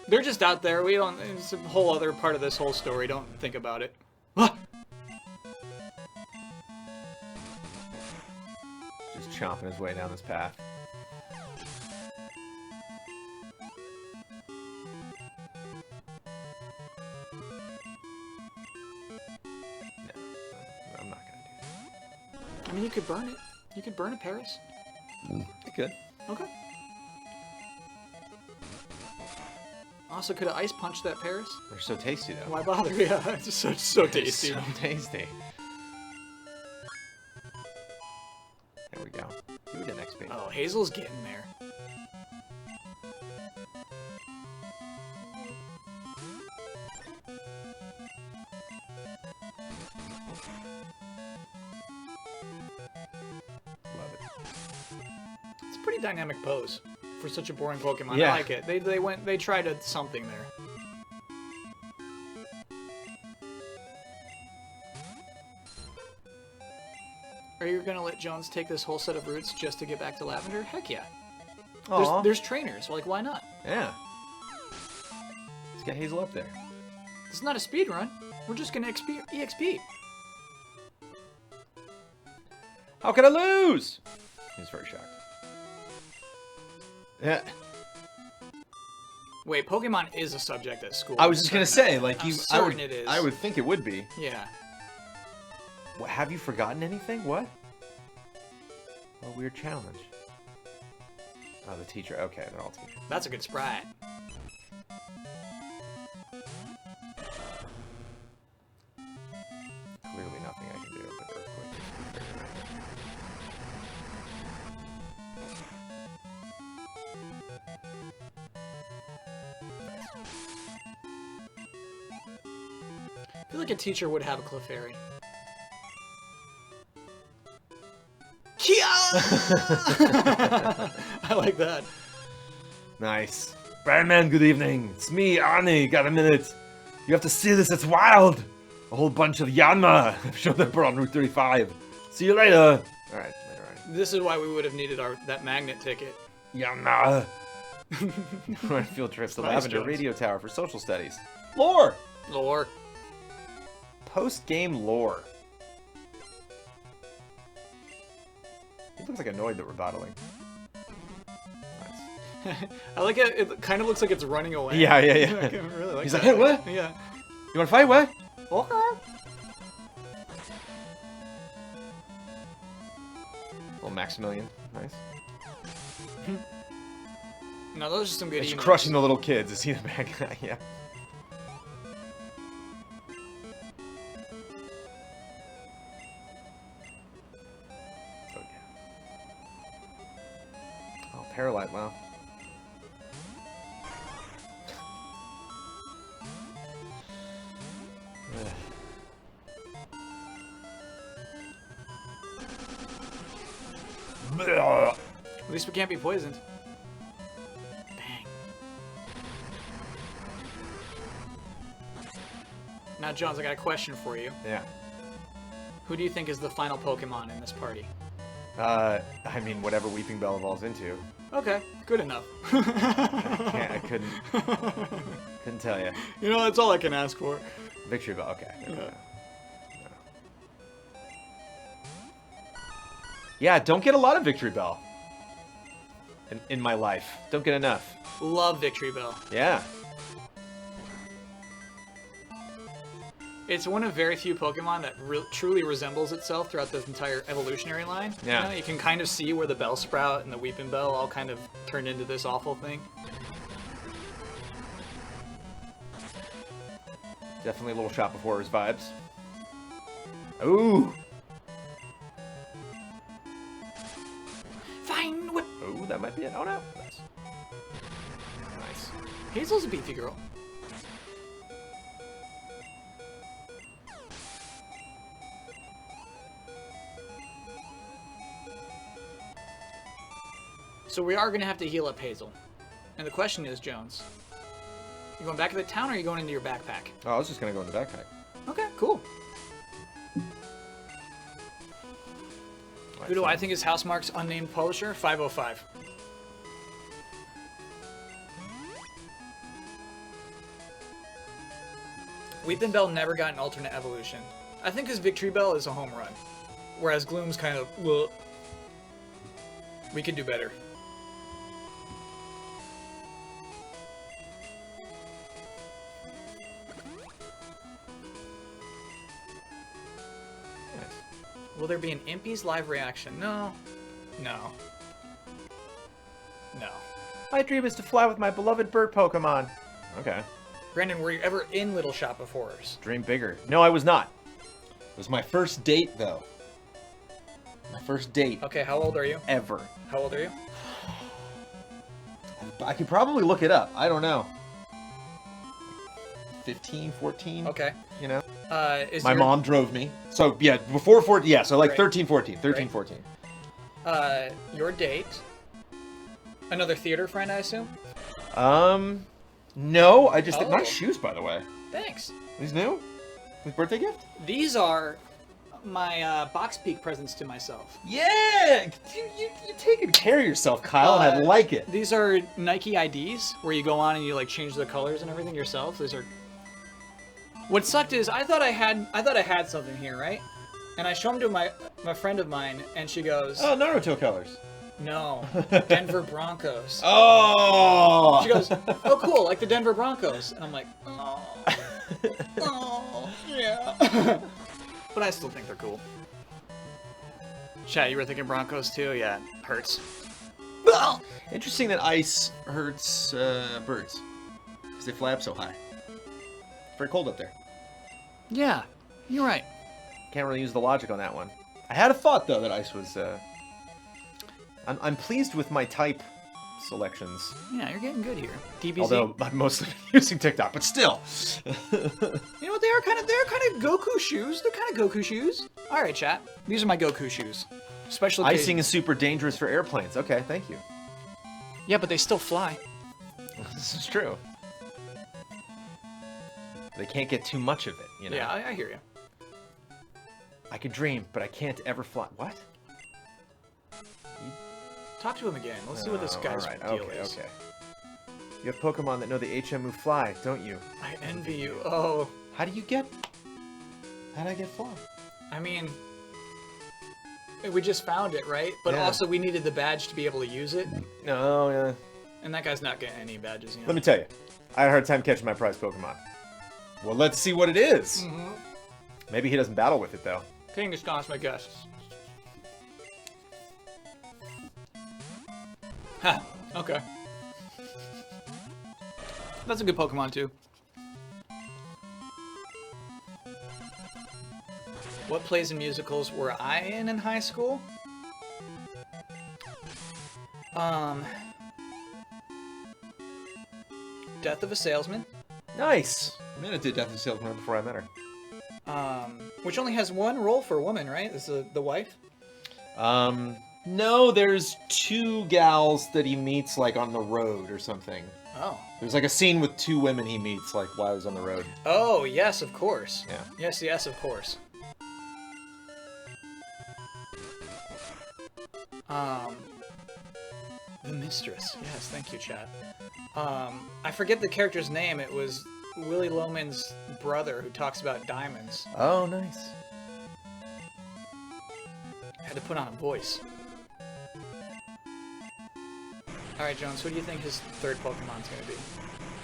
they're just out there. We don't. It's a whole other part of this whole story. Don't think about it. Just chomping his way down this path. No, I'm not gonna do that. I mean, you could burn it. You could burn a Paris. You could. Okay. Also, could have ice punched that Paris? They're so tasty, though. Why bother? Yeah, it's just so tasty. So tasty. There we go. Do the next page. Oh, Hazel's getting there. Love it. It's a pretty dynamic pose for such a boring Pokemon. Yeah. I like it. They tried something there. Are you gonna let Jones take this whole set of routes just to get back to Lavender? Heck yeah. Aw. There's trainers. Like, why not? Yeah. Let's get Hazel up there. This is not a speed run. We're just gonna EXP. How can I lose? He's very shocked. Yeah. Wait, Pokemon is a subject at school. I was just gonna say, like, I'm I certain would, it is. I would think it would be. Yeah. What, have you forgotten anything? What? A weird challenge. Oh, the teacher. Okay, they're all teachers. That's a good sprite. Clearly nothing I can do with Earthquake. I feel like a teacher would have a Clefairy. Kia! I like that. Nice. Batman, good evening. It's me, Arnie. Got a minute? You have to see this. It's wild. A whole bunch of Yanma. I'm sure they're on Route 35. See you later. All right, later, Arnie. This is why we would have needed that magnet ticket. Yanma. We're on field trip to Nice, Lavender Jones. Radio Tower for social studies. Lore. Lore. Post-game lore. He looks like annoyed that we're battling. Nice. I like it. It kind of looks like it's running away. Yeah. I really like He's that. like, hey, what? Yeah. You want to fight? What? Okay. Little Maximilian. Nice. No, those are some good He's emotes. crushing the little kids. Is he the bad guy? Yeah. Oh, yeah. Oh, Paralyte, wow. At least we can't be poisoned. Bang. Now, Jones, I got a question for you. Yeah. Who do you think is the final Pokemon in this party? I mean, whatever Weeping Bell evolves into. Okay, good enough. I couldn't tell you. You know, that's all I can ask for. Victory Bell, okay. Yeah, don't get a lot of Victory Bell. In my life. Don't get enough. Love Victory Bell. Yeah. It's one of very few Pokemon that truly resembles itself throughout the entire evolutionary line. Yeah. You know, you can kind of see where the Bellsprout and the Weeping Bell all kind of turned into this awful thing. Definitely a little Shop of Horrors vibes. Ooh! Fine Whip! Ooh, that might be it. Oh no. Nice. Nice. Hazel's a beefy girl. So we are going to have to heal up Hazel. And the question is, Jones, you going back to the town or are you going into your backpack? Oh, I was just going to go in the backpack. Okay, cool. Who do I think is Housemarque's unnamed publisher? 505. Weeping Bell never got an alternate evolution. I think his Victory Bell is a home run. Whereas Gloom's kind of, well, we could do better. Will there be an Impy's live reaction? No. No. No. My dream is to fly with my beloved bird Pokemon. Okay. Brandon, were you ever in Little Shop of Horrors? Dream bigger. No, I was not. It was my first date, though. My first date. Okay, how old are you? Ever. How old are you? I could probably look it up. I don't know. 15, 14. Okay. You know? My mom drove me. So, yeah, before 14. Yeah, so like Right. 13, 14. 13, Right. 14. Your date? Another theater friend, I assume? No, I just... Oh. Nice shoes, by the way. Thanks. These new? His birthday gift? These are my Box Peak presents to myself. Yeah! You're taking care of yourself, Kyle, and I like it. These are Nike IDs, where you go on and you like change the colors and everything yourself. These are... What sucked is I thought I had something here, right? And I show them to my friend of mine, and she goes, Oh, Naruto colors. "No, Denver Broncos." Oh! She goes, "Oh, cool, like the Denver Broncos." And I'm like, "Oh, oh, yeah." But I still think they're cool. Chat, you were thinking Broncos too? Yeah, hurts. Interesting that ice hurts birds. Because they fly up so high. Very cold up there. Yeah, you're right. Can't really use the logic on that one. I had a thought, though, that ice was... I'm pleased with my type selections. Yeah, you're getting good here. DBZ. Although I'm mostly using TikTok, but still. You know what? They're kind of Goku shoes. They're kind of Goku shoes. All right, chat. These are my Goku shoes. Special occasion. Icing is super dangerous for airplanes. Okay, thank you. Yeah, but they still fly. This is true. They can't get too much of it, you know? Yeah, I hear you. I could dream, but I can't ever fly. What? Talk to him again. Let's see what this guy's all right. deal Okay, is. okay. You have Pokemon that know the HM move fly, don't you? I envy you. Oh, How do I get fly? I mean, we just found it, right? But Yeah. also we needed the badge to be able to use it, No, yeah. and that guy's not getting any badges. You know? Let me tell you, I had a hard time catching my prize Pokemon. Well, let's see what it is. Mm-hmm. Maybe he doesn't battle with it, though. King Descons, my guess. Ha. Okay. That's a good Pokemon too. What plays and musicals were I in high school? Death of a Salesman, Nice. Amanda did Death of a Salesman right Before I met her. which only has one role for a woman, right? Is the wife? No, there's two gals that he meets, like, on the road or something. Oh. There's, like, a scene with two women he meets, like, while he's on the road. Oh, yes, of course. Yeah. Yes, of course. The Mistress. Yes, thank you, chat. I forget the character's name. It was Willie Loman's brother who talks about diamonds. Oh, nice. Had to put on a voice. Alright, Jones, who do you think his third Pokemon's gonna be?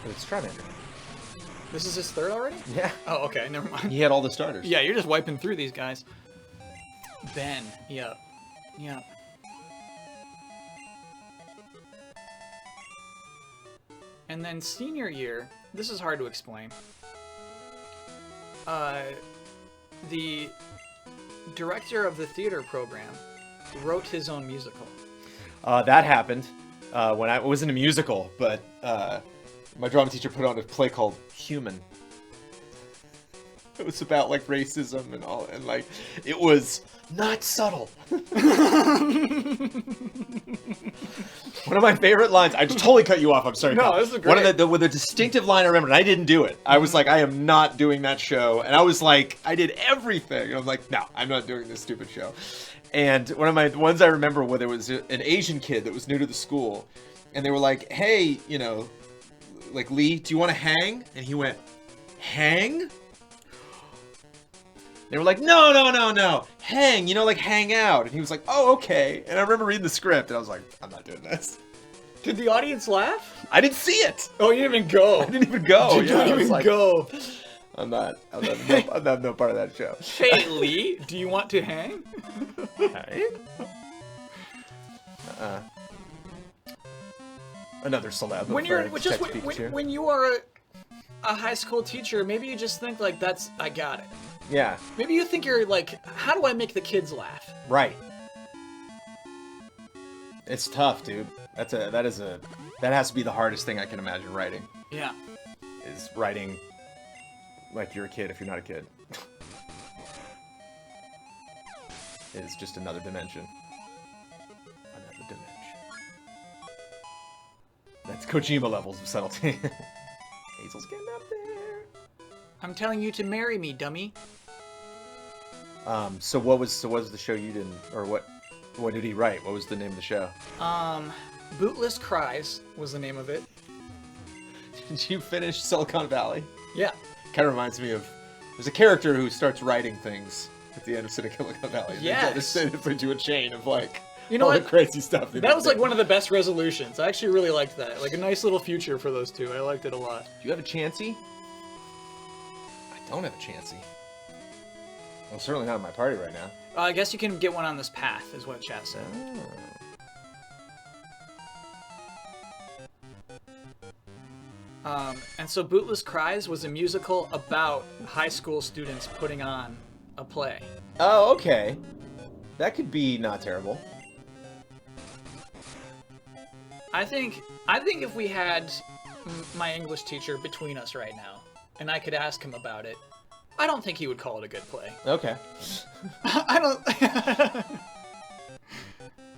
It's Charmander. This is his third already? Yeah. Oh, okay, never mind. He had all the starters. Yeah, you're just wiping through these guys. Ben. Yep. Yep. And then senior year, this is hard to explain. The director of the theater program wrote his own musical. That happened when I was in a musical, but my drama teacher put on a play called Human. It was about like racism and all, and like it was not subtle. One of my favorite lines. I just totally cut you off. I'm sorry. No, Kyle. this is One great. of the distinctive line I remember, and I didn't do it. I was like, I am not doing that show, and I was like, I did everything, and I'm like, no, I'm not doing this stupid show. And one of my ones I remember where there was an Asian kid that was new to the school, and they were like, hey, you know, like, Lee, do you want to hang? And he went, hang? They were like, no, hang, you know, like hang out. And he was like, oh, okay. And I remember reading the script, and I was like, I'm not doing this. Did the audience laugh? I didn't see it. Oh, you didn't even go. I didn't even go. You didn't even go. I'm not no part of that show. Hey, Lee, do you want to hang? Hey? Another celeb. When you're just when you are a high school teacher, maybe you just think like I got it. Yeah. Maybe you think you're like, how do I make the kids laugh? Right. It's tough, dude. That has to be the hardest thing I can imagine writing. Yeah. Is writing like you're a kid if you're not a kid. It's just another dimension. Another dimension. That's Kojima levels of subtlety. Hazel's getting up there. I'm telling you to marry me, dummy. So what was the show you didn't, or what did he write? What was the name of the show? Bootless Cries was the name of it. Did you finish Silicon Valley? Yeah. Kind of reminds me of, there's a character who starts writing things at the end of Silicon Valley. Yes. It's into a chain of like, You know all the what? crazy stuff. That was like one of the best resolutions. I actually really liked that. Like a nice little future for those two. I liked it a lot. Do you have a Chansey? I don't have a Chansey. Well, certainly not at my party right now. I guess you can get one on this path, is what chat said. And so Bootless Cries was a musical about high school students putting on a play. Oh, okay. That could be not terrible. I think if we had my English teacher between us right now, and I could ask him about it, I don't think he would call it a good play. Okay. I don't.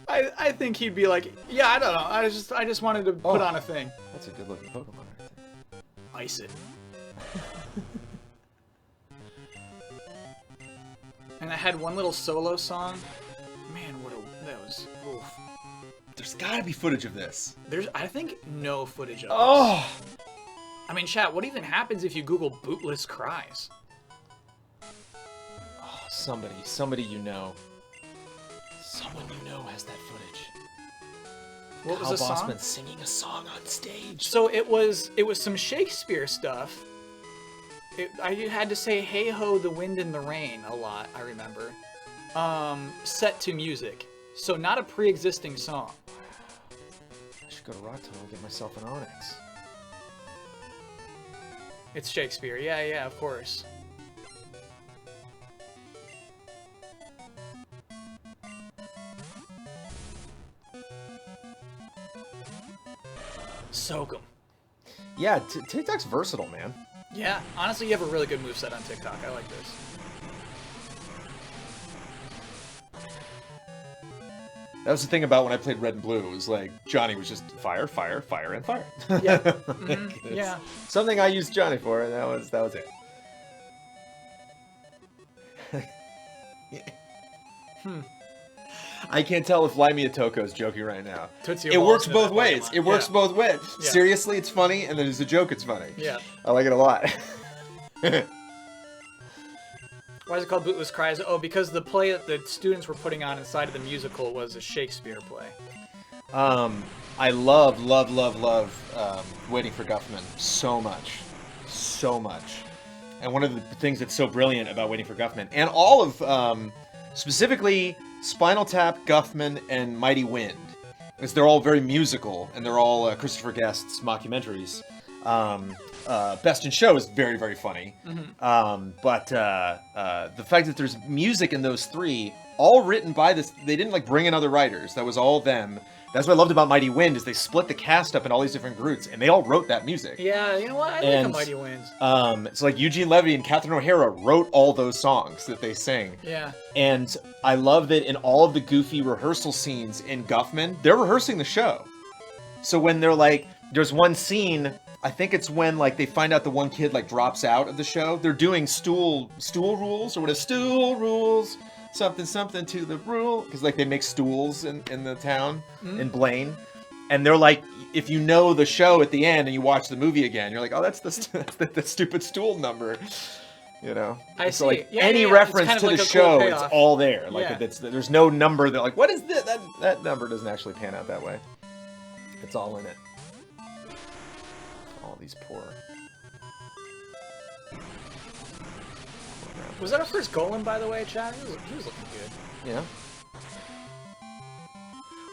I think he'd be like, yeah, I don't know. I just wanted to put on a thing. That's a good looking Pokemon right there. Ice it. And I had one little solo song. Man, that was. Oof. There's gotta be footage of this. There's, I think, no footage of this. Oh! I mean, chat, what even happens if you Google Bootless Cries? Oh, somebody you know. Someone you know has that footage. What was Kyle the song? Bossman singing a song on stage. So it was some Shakespeare stuff. I had to say "Hey ho, the wind and the rain" a lot. I remember. Set to music, so not a pre-existing song. I should go to Rock Tunnel and get myself an Onyx. It's Shakespeare. Yeah, of course. Soak 'em. Yeah, TikTok's versatile, man. Yeah, honestly, you have a really good moveset on TikTok. I like this. That was the thing about when I played Red and Blue. It was like Johnny was just fire, fire, fire, and fire. Yeah. Mm-hmm. Yeah. Something I used Johnny for, and that was it. I can't tell if Limea Toko is joking right now. Tootsie It Balls works into both that ways. Pokemon. It works Yeah. both ways. Yeah. Seriously, it's funny, and then as a joke, it's funny. Yeah. I like it a lot. Why is it called Bootless Cries? Oh, because the play that the students were putting on inside of the musical was a Shakespeare play. I love Waiting for Guffman so much. And one of the things that's so brilliant about Waiting for Guffman, and all of, specifically Spinal Tap, Guffman, and Mighty Wind, is they're all very musical, and they're all Christopher Guest's mockumentaries. Best in Show is very, very funny. Mm-hmm. But the fact that there's music in those three, all written by this, they didn't like bring in other writers. That was all them. That's what I loved about Mighty Wind is they split the cast up in all these different groups, and they all wrote that music. Yeah, you know what? I like a Mighty Winds. It's like Eugene Levy and Catherine O'Hara wrote all those songs that they sing. Yeah. And I love that in all of the goofy rehearsal scenes in Guffman, they're rehearsing the show. So when they're like, there's one scene, I think it's when like they find out the one kid like drops out of the show. They're doing stool rules or what is stool rules, something to the rule, because like they make stools in the town in Blaine, and they're like, if you know the show at the end and you watch the movie again, you're like, oh, that's the stupid stool number. You know, I so see. like Yeah, any yeah, yeah. reference It's to kind the of like a cool show, payoff. it's all there. Like Yeah. there's no number that like, what is this? That number doesn't actually pan out that way. It's all in it. All these poor. Was that our first golem, by the way, Chad? He was looking good. Yeah.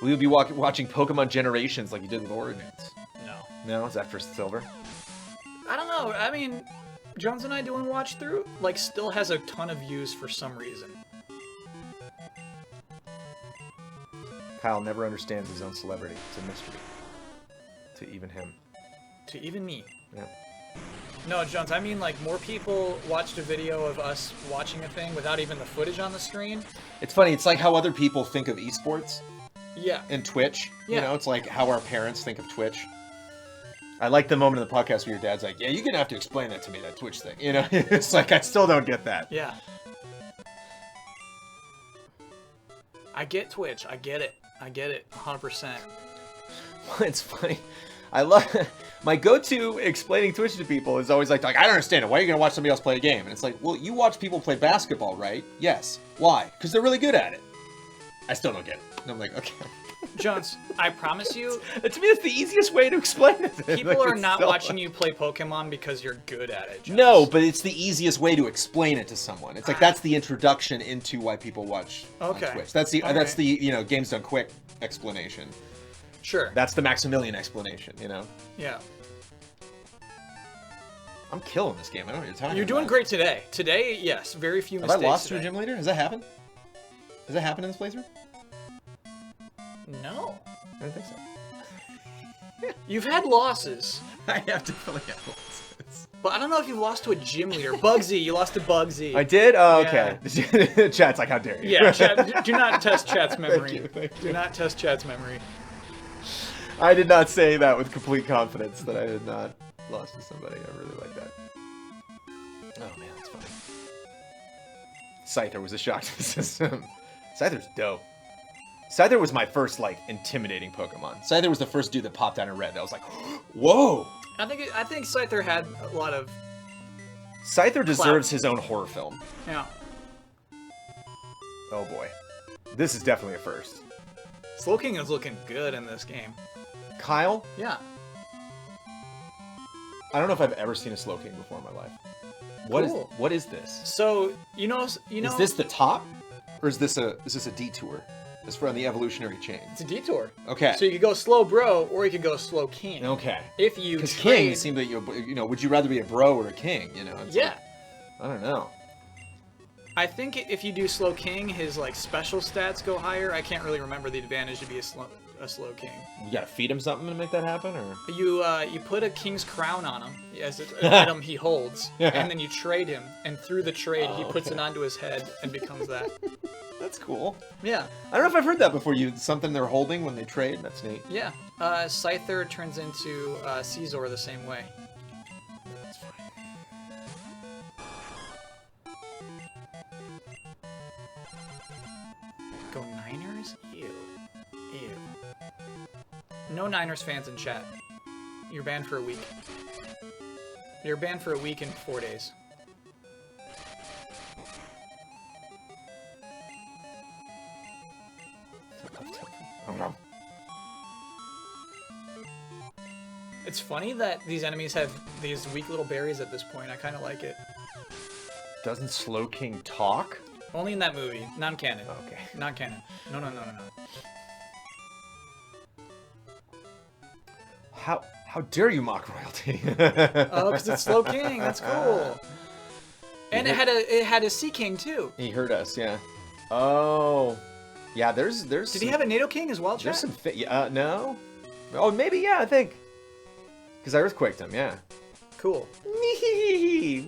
We would be watching Pokemon Generations like you did with Origins. No. No, is that for silver? I don't know. I mean, Jones and I doing watch through like still has a ton of views for some reason. Kyle never understands his own celebrity. It's a mystery. To even him. To even me. Yeah. No, Jones, I mean like more people watched a video of us watching a thing without even the footage on the screen. It's funny, it's like how other people think of esports Yeah. and Twitch. You Yeah. know, it's like how our parents think of Twitch. I like the moment in the podcast where your dad's like, yeah, you're going to have to explain that to me, that Twitch thing. You know, it's like, I still don't get that. Yeah. I get Twitch. I get it. 100%. It's funny. I love my go-to explaining Twitch to people is always like I don't understand it. Why are you gonna watch somebody else play a game? And it's like, well, you watch people play basketball, right? Yes. Why? Because they're really good at it. I still don't get it. And I'm like, okay. Jones, I promise you, To me, it's the easiest way to explain it. people Like, are it's not so- watching you play Pokemon because you're good at it, Jones. No, but it's the easiest way to explain it to someone. It's like that's the introduction into why people watch on Okay. Twitch. That's the All right. games done quick explanation. Sure. That's the Maximilian explanation. You know, Yeah. I'm killing this game. I don't know what you're talking You're about. doing great today. Today, yes, very few Have I mistakes. lost to a today. gym leader? Has that happened? Has that happened in this playthrough? No. I don't think so. You've had losses, I have to fill out losses. but I don't know if you've lost to a gym leader. Bugsy, you lost to Bugsy. I did? Oh, okay. Chat's like, how dare you? Yeah, Chat, do not test Chat's memory. Thank you. Do not test Chat's memory. I did not say that with complete confidence that I had not lost to somebody. I really like that. Oh, man, that's funny. Scyther was a shock to the system. Scyther's dope. Scyther was my first, like, intimidating Pokemon. Scyther was the first dude that popped out in red. I was like, whoa! I think Scyther had a lot of Scyther deserves his own horror film. yeah. Oh, boy. This is definitely a first. Slowking is looking good in this game. Kyle, Yeah. I don't know if I've ever seen a Slowking before in my life. Cool. What is this? So you know. Is this the top? Or is this a detour? It's for on the evolutionary chain. It's a detour. Okay. So you could go slow bro, or you could go slow king. Okay. If you Because trade, king seemed that you know, would you rather be a bro or a king? You know. It's yeah. like, I don't know. I think if you do slow king, his like special stats go higher. I can't really remember the advantage to be a slow king. You gotta feed him something to make that happen, or You put a king's crown on him as an item he holds, and then you trade him, and through the trade he puts it onto his head and becomes that. that's cool. Yeah, I don't know if I've heard that before. Something they're holding when they trade. That's neat. yeah. Scyther turns into Caesar the same way. That's fine. Go Niners? Ew. No Niners fans in chat. You're banned for a week. You're banned for a week and 4 days. Oh no. It's funny that these enemies have these weak little berries at this point. I kind of like it. Doesn't Slowking talk? Only in that movie. Non-canon. Okay. Non-canon. No. How dare you mock royalty? Oh, because it's Slow King. That's cool. And it had a Sea King too. He heard us, yeah. Oh, yeah. There's. Did he have a NATO King as well, There's chat? some. No. Oh, maybe yeah. I think. Because I earthquaked him. Yeah. Cool.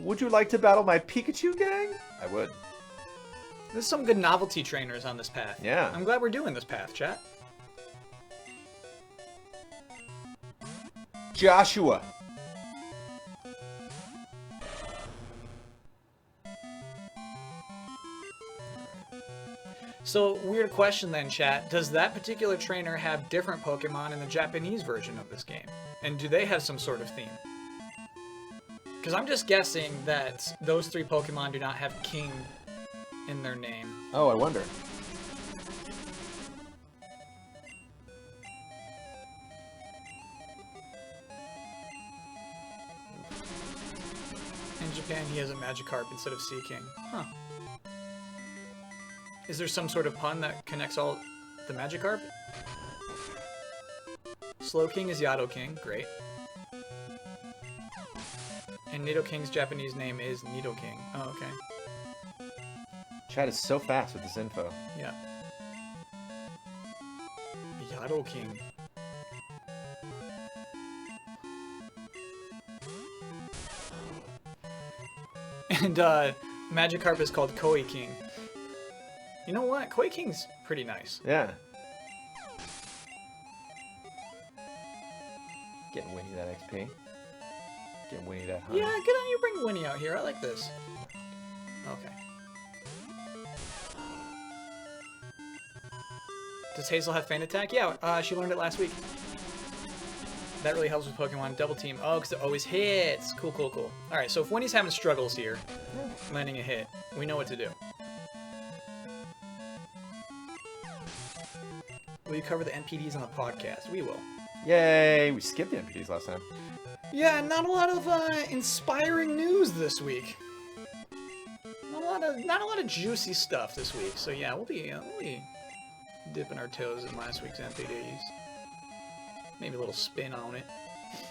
Would you like to battle my Pikachu gang? I would. There's some good novelty trainers on this path. Yeah. I'm glad we're doing this path, chat. Joshua. So, weird question then, chat. Does that particular trainer have different Pokemon in the Japanese version of this game? And do they have some sort of theme? Because I'm just guessing that those 3 Pokemon do not have King in their name. Oh, I wonder. In Japan, he has a Magikarp instead of Seaking. Huh. Is there some sort of pun that connects all the Magikarp? Slowking is Yadoking, great. And Nidoking's Japanese name is Nidoking. Oh, okay. Chat is so fast with this info. Yeah. Yadoking. And Magikarp is called Koi King. You know what? Koi King's pretty nice. Yeah. Getting Winnie that XP. Getting Winnie that honey. Yeah, get on, you bring Winnie out here. I like this. Okay. Does Hazel have Feint Attack? Yeah, she learned it last week. That really helps with Pokemon Double Team. Oh, because it always hits. Cool, cool, cool. Alright, so if Winnie's having struggles here, landing a hit, we know what to do. Will you cover the NPDs on the podcast? We will. Yay! We skipped the NPDs last time. Yeah, not a lot of inspiring news this week. Not a lot of juicy stuff this week. So yeah, we'll be dipping our toes in last week's NPDs. Maybe a little spin on it.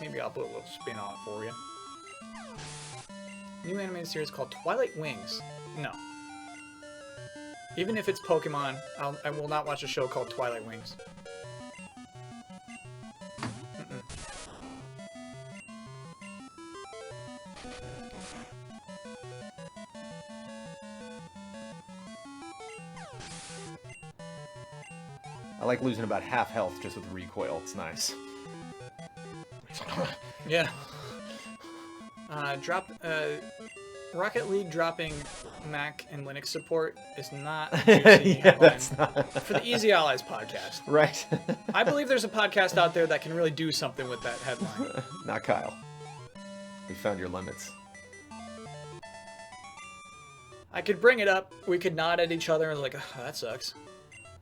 Maybe I'll put a little spin on it for you. New animated series called Twilight Wings. No. Even if it's Pokemon, I will not watch a show called Twilight Wings. I like losing about half health just with recoil. It's nice. Yeah. Rocket League dropping Mac and Linux support is not juicy Yeah, that's not. for the Easy Allies podcast. Right. I believe there's a podcast out there that can really do something with that headline. Not Kyle. We found your limits. I could bring it up. We could nod at each other and like, oh, that sucks.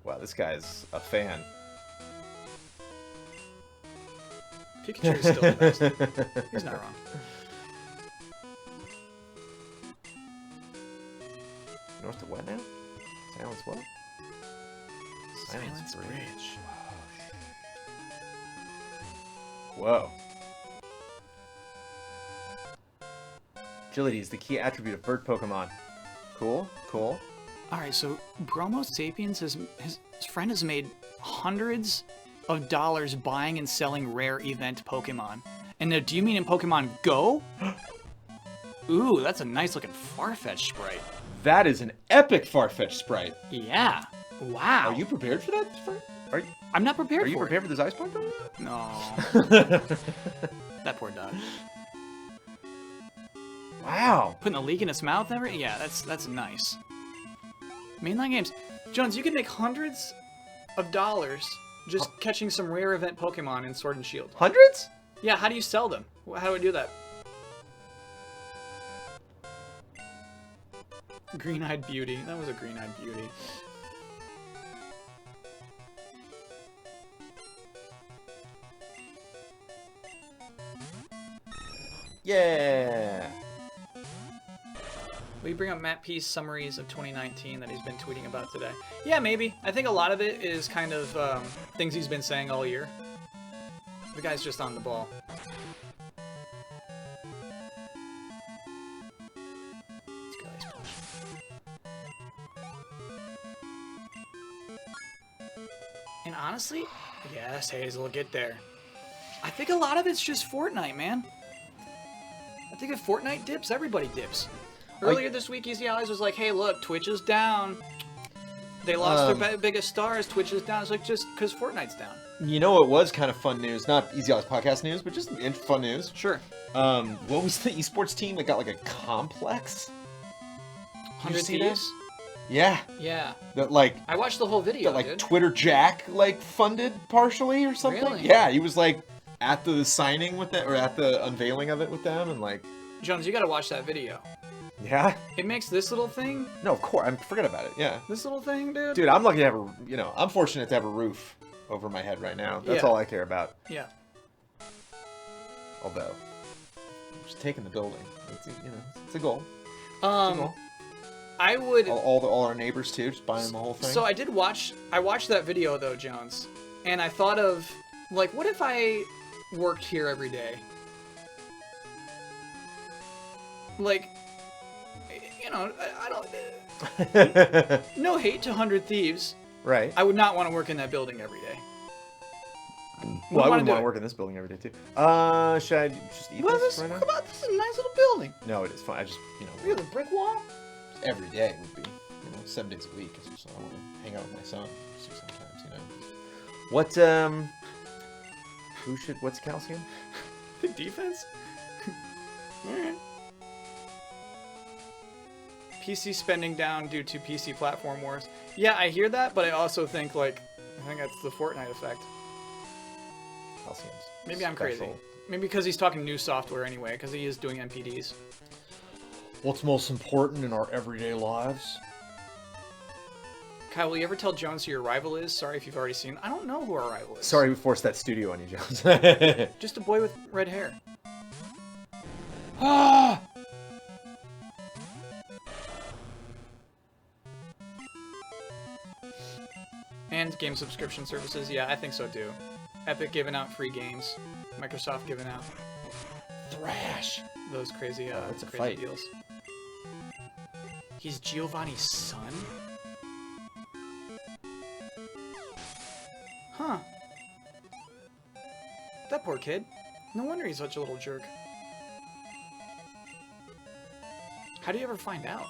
Wow, this guy's a fan. Pikachu is still the best. He's not wrong. North to what now? Silence what? Silence Bridge. Whoa. Agility is the key attribute of bird Pokemon. Cool, cool. Alright, so Bromo Sapiens, his friend has made hundreds of dollars buying and selling rare event Pokemon. And do you mean in Pokemon Go? Ooh, that's a nice looking Farfetch sprite. That is an epic Farfetch sprite. Yeah. Wow. Are you prepared for that? I'm not prepared for it. Are you prepared for this ice pump? No. That poor dog. Wow. Putting a leak in its mouth and everything? Yeah, that's nice. Mainline games. Jones, you can make hundreds of dollars just catching some rare event Pokemon in Sword and Shield. Hundreds? Yeah, how do you sell them? How do we do that? Green-eyed beauty. That was a green-eyed beauty. Yeah. Will you bring up Matt P's summaries of 2019 that he's been tweeting about today? Yeah, maybe. I think a lot of it is kind of things he's been saying all year. The guy's just on the ball. Let's go Ice Punch. And honestly, yes, Hazel, get there. I think a lot of it's just Fortnite, man. I think if Fortnite dips, everybody dips. Earlier this week, Easy Allies was like, hey, look, Twitch is down. They lost their biggest stars. Twitch is down. It's like just because Fortnite's down. You know, it was kind of fun news. Not Easy Odds podcast news, but just fun news. Sure. What was the esports team that got like a complex? 100 Thieves? Yeah. Yeah. That like I watched the whole video, that like dude. Twitter Jack like funded partially or something. Really? Yeah, he was like at the signing with them or at the unveiling of it with them and like. Jones, you gotta watch that video. Yeah. It makes this little thing. No, of course. Forget about it. Yeah. This little thing, dude. Dude, I'm lucky to have I'm fortunate to have a roof over my head right now. That's Yeah. all I care about. Yeah. Although, just taking the building. It's it's a goal. It's a goal. I would. All our neighbors too, just buying the whole thing. So I watched that video though, Jones, and I thought of like, what if I worked here every day? Like, I don't. No hate to 100 Thieves. Right. I would not want to work in that building every day. Well, I wouldn't do want to it. work in this building every day too. Should I just eat Well, this right now? come on, this is a nice little building. No, it is fine. I just Look at the brick wall. every day would be 7 days a week. Cause I want to hang out with my son sometimes. What what's calcium? The defense. Alright. PC spending down due to PC platform wars. Yeah, I hear that, but I also think I think that's the Fortnite effect. Calcium's Maybe I'm crazy. special. Maybe because he's talking new software anyway, because he is doing NPDs. What's most important in our everyday lives? Kyle, will you ever tell Jones who your rival is? Sorry if you've already seen. I don't know who our rival is. Sorry we forced that studio on you, Jones. Just a boy with red hair. Ah! And game subscription services. Yeah, I think so too. Epic giving out free games. Microsoft giving out Thrash. those crazy, it's a crazy fight. deals. He's Giovanni's son? Huh. That poor kid. No wonder he's such a little jerk. How do you ever find out?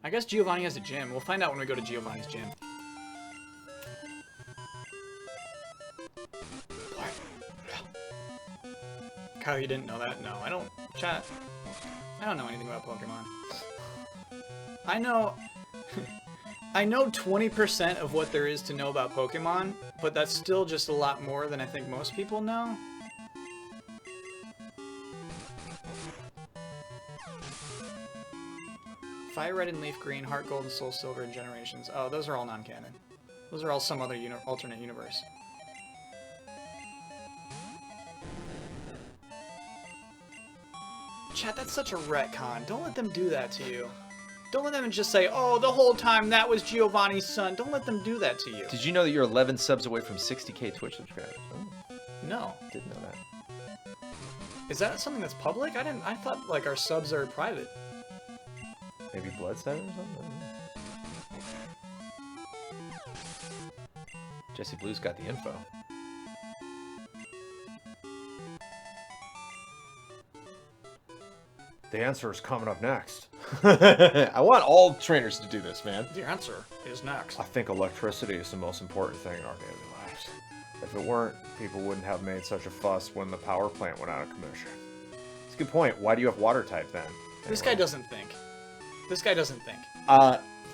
I guess Giovanni has a gym. We'll find out when we go to Giovanni's gym. Kyle, you didn't know that? No, I don't. Chat. I don't know anything about Pokemon. I know... I know 20% of what there is to know about Pokemon, but that's still just a lot more than I think most people know. Fire Red and Leaf Green, Heart Gold and Soul Silver, and Generations. Oh, those are all non-canon. Those are all some other alternate universe. Chat, that's such a retcon. Don't let them do that to you. Don't let them just say, oh, the whole time that was Giovanni's son. Don't let them do that to you. Did you know that you're 11 subs away from 60k Twitch subscribers? Oh, No. didn't know that. Is that something that's public? I thought, like, our subs are private. Maybe Blood Center or something? Jesse Blue's got the info. The answer is coming up next. I want all trainers to do this, man. The answer is next. I think electricity is the most important thing in our daily lives. If it weren't, people wouldn't have made such a fuss when the power plant went out of commission. It's a good point. Why do you have water type then? This guy doesn't think. This guy doesn't think.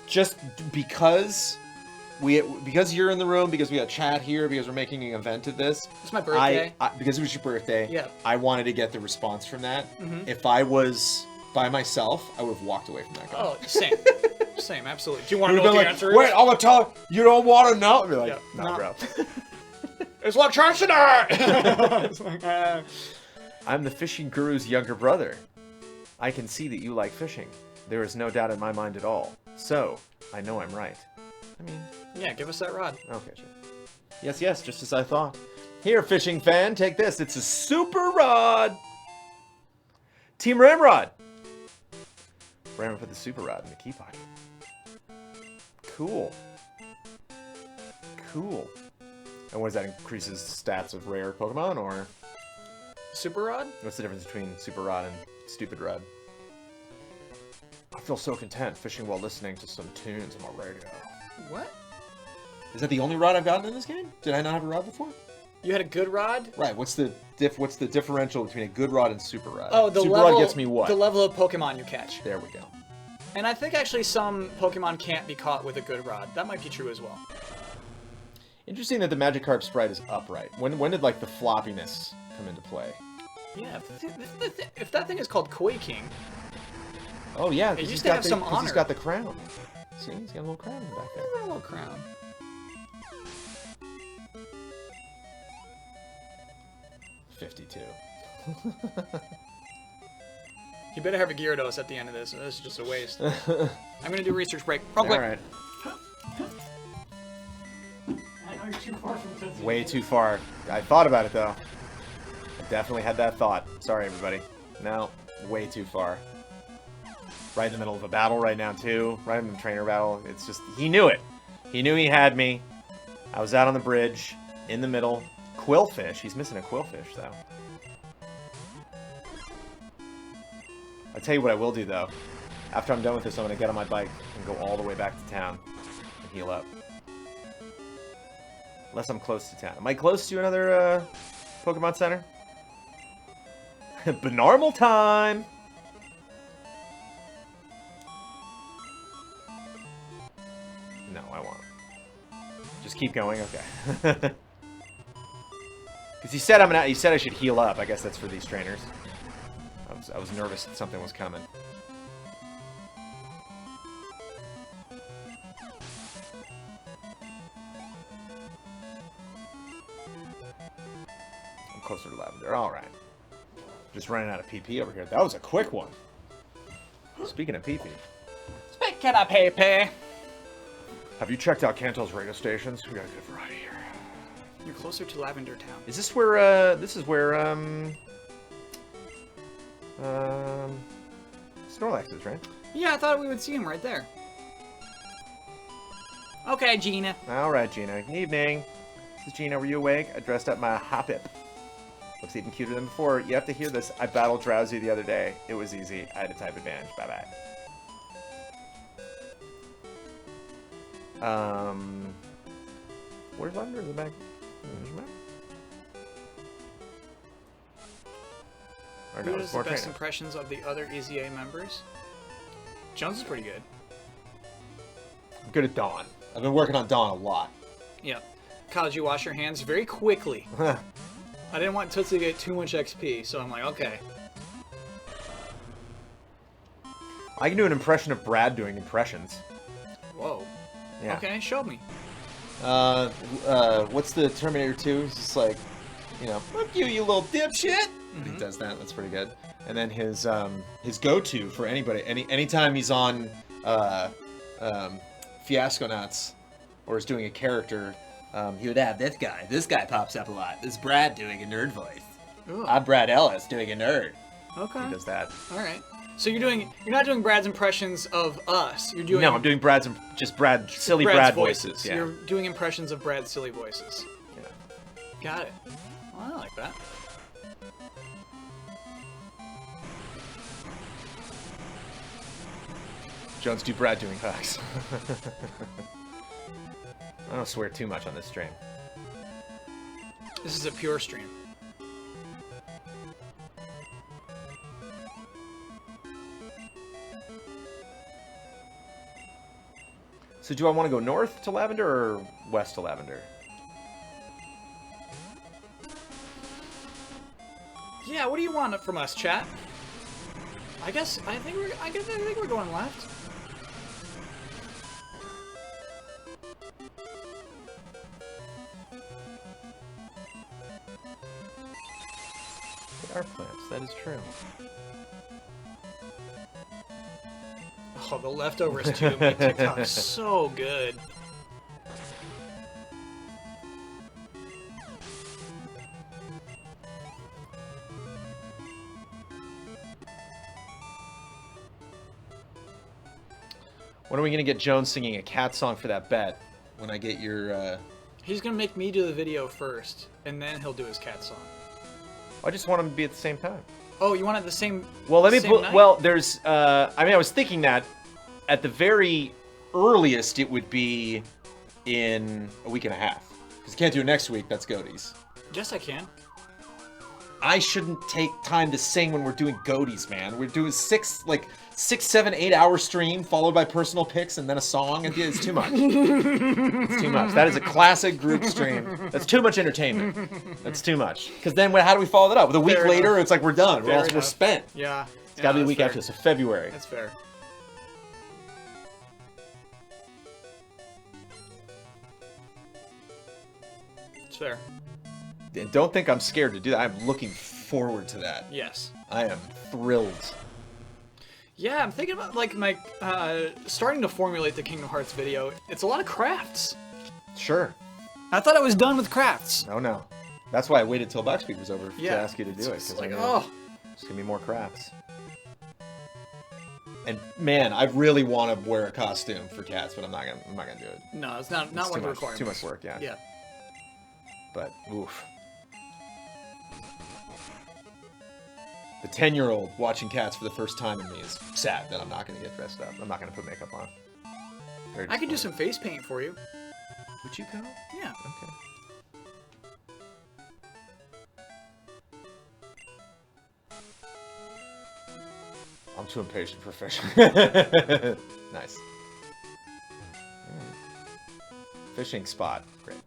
Just because you're in the room, because we got chat here, because we're making an event of this. It's my birthday. Because it was your birthday. Yeah. I wanted to get the response from that. Mhm. If I was by myself, I would have walked away from that guy. Oh, same. Same, absolutely. Do you want to We'd know have what been the like, answer wait, is? I'm gonna tell you don't want to know. I'd be like, Yeah, no, nah. bro. It's electricity! It's like, I'm the fishing guru's younger brother. I can see that you like fishing. There is no doubt in my mind at all. So, I know I'm right. I mean... yeah, give us that rod. Okay, sure. Yes, just as I thought. Here, fishing fan, take this. It's a super rod. Team Ramrod. Ram put the super rod in the key pocket. Cool. And what does that increases stats of rare Pokemon, or Super rod? what's the difference between super rod and stupid rod? I feel so content fishing while listening to some tunes on my radio. What? Is that the only rod I've gotten in this game? Did I not have a rod before? You had a good rod? Right. What's the differential between a good rod and super rod? Oh, the super level rod gets me what? The level of Pokemon you catch. There we go. And I think actually some Pokemon can't be caught with a good rod. That might be true as well. Interesting that the Magikarp sprite is upright. When did like the floppiness come into play? Yeah, if that thing is called Koi King. Oh yeah, it used to have some honor. He's got the crown. See, he's got a little crown back there. A little crown. 52. You better have a Gyarados at the end of this. This is just a waste. I'm gonna do a research break. Real quick. All right. I know you're too far from Tootsie. Way too far. I thought about it though. I definitely had that thought. Sorry, everybody. No, way too far. Right in the middle of a battle right now too. Right in the trainer battle. It's just he knew it. He knew he had me. I was out on the bridge in the middle. Quillfish. He's missing a Quillfish though. I'll tell you what I will do though. After I'm done with this, I'm gonna get on my bike and go all the way back to town and heal up. Unless I'm close to town. Am I close to another Pokemon Center? Banarmal time! No, I won't. Just keep going? Okay. Because he said he said I should heal up. I guess that's for these trainers. I was nervous that something was coming. I'm closer to Lavender. All right. Just running out of PP over here. That was a quick one. Speaking of PP. Speaking of PP. Have you checked out Kanto's radio stations? We got a good variety here. You're closer to Lavender Town. Is this where, Snorlax is, right? Yeah, I thought we would see him right there. Okay, Gina. Alright, Gina. Good evening. This is Gina. Were you awake? I dressed up my Hoppip. Looks even cuter than before. You have to hear this. I battled Drowsy the other day. It was easy. I had a type advantage. Bye-bye. Where's Lavender in the back? Who does the best impressions of the other EZA members? Jones is pretty good. I'm good at Dawn. I've been working on Dawn a lot. Yeah. Kyle, did you wash your hands very quickly? I didn't want Tootsie to get too much XP, so I'm like, okay. I can do an impression of Brad doing impressions. Whoa. Yeah. Okay, show me. What's the Terminator 2? He's just like, you know, fuck you, you little dipshit. Mm-hmm. He does that. That's pretty good. And then his go-to for anybody, anytime he's on Fiasco Nuts or is doing a character, he would have this guy. This guy pops up a lot. This is Brad doing a nerd voice. Ooh. I'm Brad Ellis doing a nerd. Okay. He does that. All right. So you're not doing Brad's impressions of us. You're doing No, I'm doing Brad's silly Brad's Brad voices. Yeah. You're doing impressions of Brad's silly voices. Yeah. Got it. Well, I like that. Jones, do Brad doing hugs. I don't swear too much on this stream. This is a pure stream. So do I want to go north to Lavender or west to Lavender? Yeah, what do you want from us, chat? I think we're going left. They are plants, that is true. Oh, the leftovers too make TikTok so good. When are we gonna get Jones singing a cat song for that bet? When I get your, He's gonna make me do the video first, and then he'll do his cat song. I just want him to be at the same time. Oh, you want it the same? Well, let me same put. night? Well, there's. I mean, I was thinking that at the very earliest it would be in a week and a half. Because you can't do it next week. That's Goaties. Yes, I can. I shouldn't take time to sing when we're doing Goaties, man. We're doing 6, 7, 8 hour stream followed by personal picks and then a song. And it's too much. It's too much. That is a classic group stream. That's too much entertainment. That's too much. Because then how do we follow that up? With a week Fair later, enough. it's like we're done. Fair We're enough. spent. Yeah. It's got to be the week after, so February. That's fair. It's fair. And don't think I'm scared to do that. I'm looking forward to that. Yes. I am thrilled. Yeah, I'm thinking about like my starting to formulate the Kingdom Hearts video. It's a lot of crafts. Sure. I thought I was done with crafts. No. That's why I waited till Buckspeed was over Yeah. to ask you to do it. It's 'Cause like, I know oh, there's gonna be more crafts. And man, I really want to wear a costume for cats, but I'm not gonna do it. no, it's not It's one too of the much, requirements. too much work, yeah. Yeah. But oof. The 10-year-old watching Cats for the first time in me is sad that I'm not gonna get dressed up. I'm not gonna put makeup on. Very I could do disappointed. some face paint for you. Would you go? Yeah. Okay. I'm too impatient for fishing. Nice. Fishing spot. Great.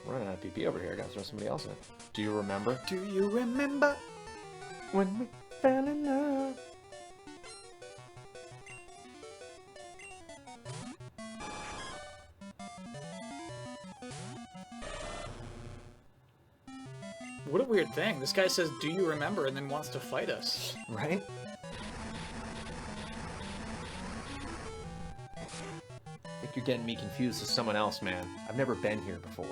We're running out of PP over here. I gotta throw somebody else in. Do you remember? Do you remember? When we fell in love. What a weird thing. This guy says, "Do you remember?" and then wants to fight us. Right? I think you're getting me confused with someone else, man. I've never been here before.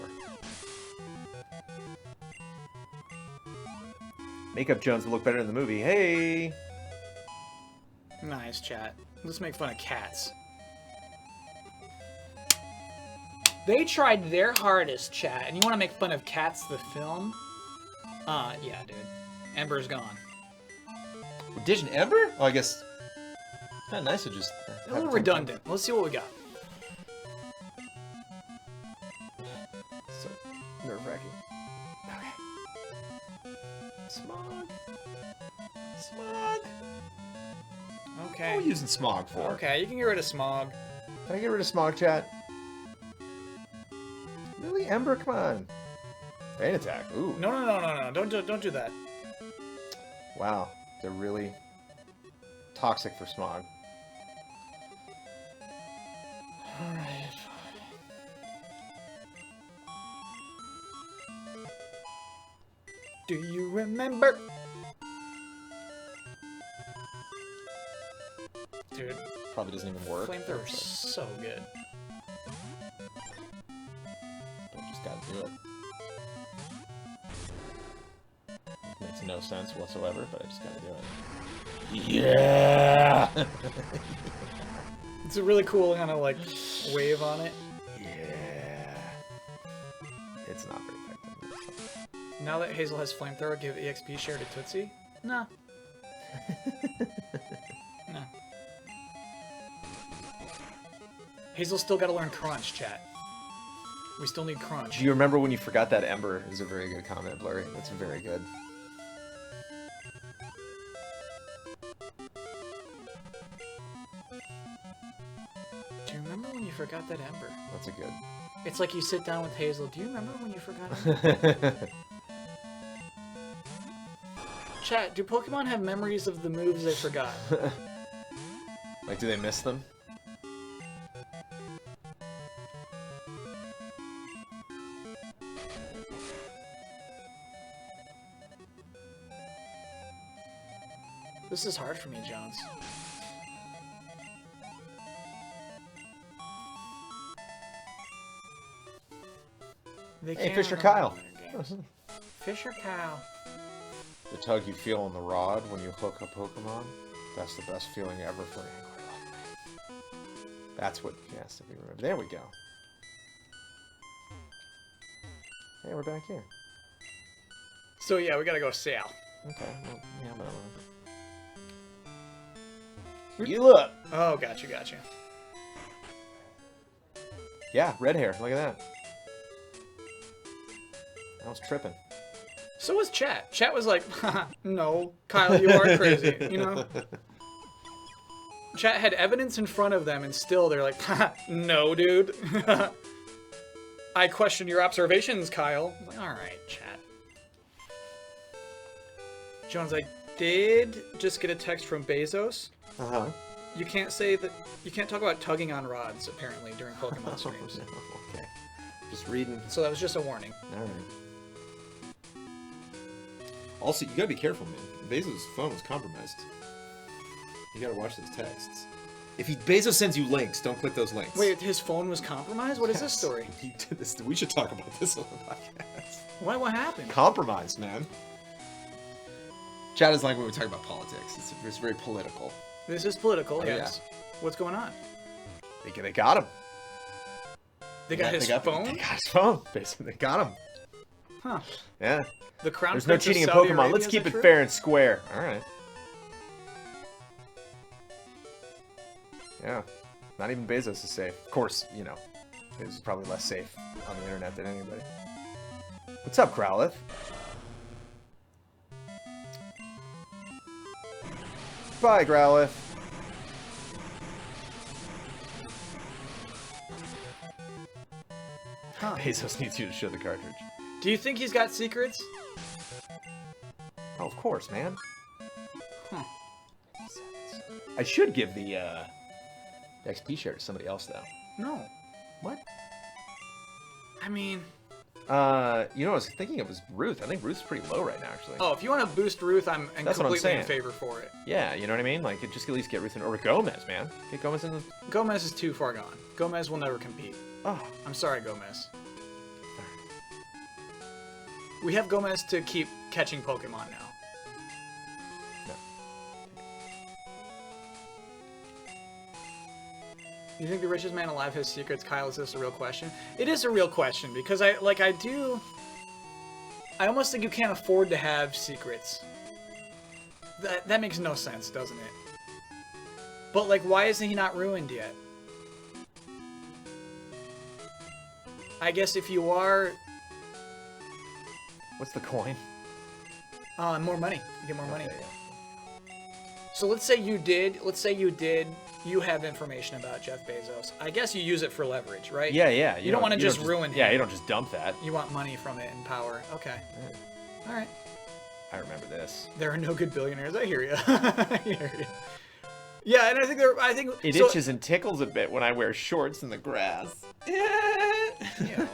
Makeup Jones will look better in the movie. Hey! Nice chat. Let's make fun of cats. They tried their hardest, chat, and you want to make fun of Cats the film? Yeah, dude. Ember's gone. Edition Ember? Oh, I guess. Kind of nice to just. A little redundant. Let's see what we got. So nerve-wracking. Okay. Smog. Smog. What Okay. are we using Smog for? Okay, you can get rid of Smog. Can I get rid of Smog, chat? Really, Ember? Come on. Rain attack. Ooh. No. Don't do that. Wow. They're really toxic for Smog. Alright. Do you remember? Dude, Probably doesn't even work. flamethrower's so good. But just gotta do it. Makes no sense whatsoever, but I just gotta do it. Yeah! It's a really cool kind of like wave on it. Yeah. It's not very effective. Now that Hazel has flamethrower, give EXP share to Tootsie? Nah. No. Hazel still gotta learn crunch, chat. We still need crunch. Do you remember when you forgot that Ember? Is a very good comment, Blurry. That's very good. Do you remember when you forgot that Ember? That's a good. It's like you sit down with Hazel. Do you remember when you forgot Ember? Chat, do Pokemon have memories of the moves they forgot? Like, do they miss them? This is hard for me, Jones. They Hey, can't Fisher remember Kyle. their games. Fisher Kyle. The tug you feel on the rod when you hook a Pokemon, that's the best feeling ever for an angler. That's what has to be remembered. There we go. Hey, we're back here. So yeah, we gotta go south. Okay. Well, yeah, but you look. Oh, gotcha. Yeah, red hair. Look at that. I was tripping. So was chat. Chat was like, haha, no, Kyle, you are crazy. You know. Chat had evidence in front of them, and still they're like, haha, no, dude. I question your observations, Kyle. I'm like, all right, chat. Jones, I did just get a text from Bezos. Uh-huh. You can't say that. You can't talk about tugging on rods apparently during Pokemon streams. Okay. Just reading. So that was just a warning. All right. Also, you gotta be careful, man. Bezos' phone was compromised. You gotta watch those texts. If Bezos sends you links, don't click those links. Wait, his phone was compromised? What is this story? He did this. We should talk about this on the podcast. What happened? Compromised, man. Chat is like when we talk about politics. It's very political. This is political, Oh, yes. What's going on? They got him. They got his phone? They got his phone. Basically, they got him. Huh. Yeah. The crown There's no prince of cheating in Saudi Pokemon. Arabia, Let's is keep that it true? fair and square. All right. Yeah. Not even Bezos is safe. Of course, you know, Bezos is probably less safe on the internet than anybody. What's up, Growlithe? Bye, Growlithe. Huh. Bezos needs you to show the cartridge. Do you think he's got secrets? Oh, of course, man. Huh. I should give the XP share to somebody else, though. No. What? I mean... You know, I was thinking it was Ruth. I think Ruth's pretty low right now, actually. Oh, if you want to boost Ruth, I'm That's what I'm completely in saying. favor for it. Yeah, you know what I mean? Like, just at least get Ruth in, or Gomez, man. Get Gomez in the... Gomez is too far gone. Gomez will never compete. Oh. I'm sorry, Gomez. We have Gomez to keep catching Pokemon now. No. You think the richest man alive has secrets, Kyle? Is this a real question? It is a real question because I almost think you can't afford to have secrets. That makes no sense, doesn't it? But like, why isn't he not ruined yet? I guess if you are, What's the coin? more money. You get more money. Okay, yeah. So let's say you did. You have information about Jeff Bezos. I guess you use it for leverage, right? Yeah, yeah. You don't want to just ruin him. Yeah, you don't just dump that. You want money from it and power. Okay. All right. I remember this. There are no good billionaires. I hear you. I hear you. Yeah, and I think It so, itches and tickles a bit when I wear shorts in the grass. you know.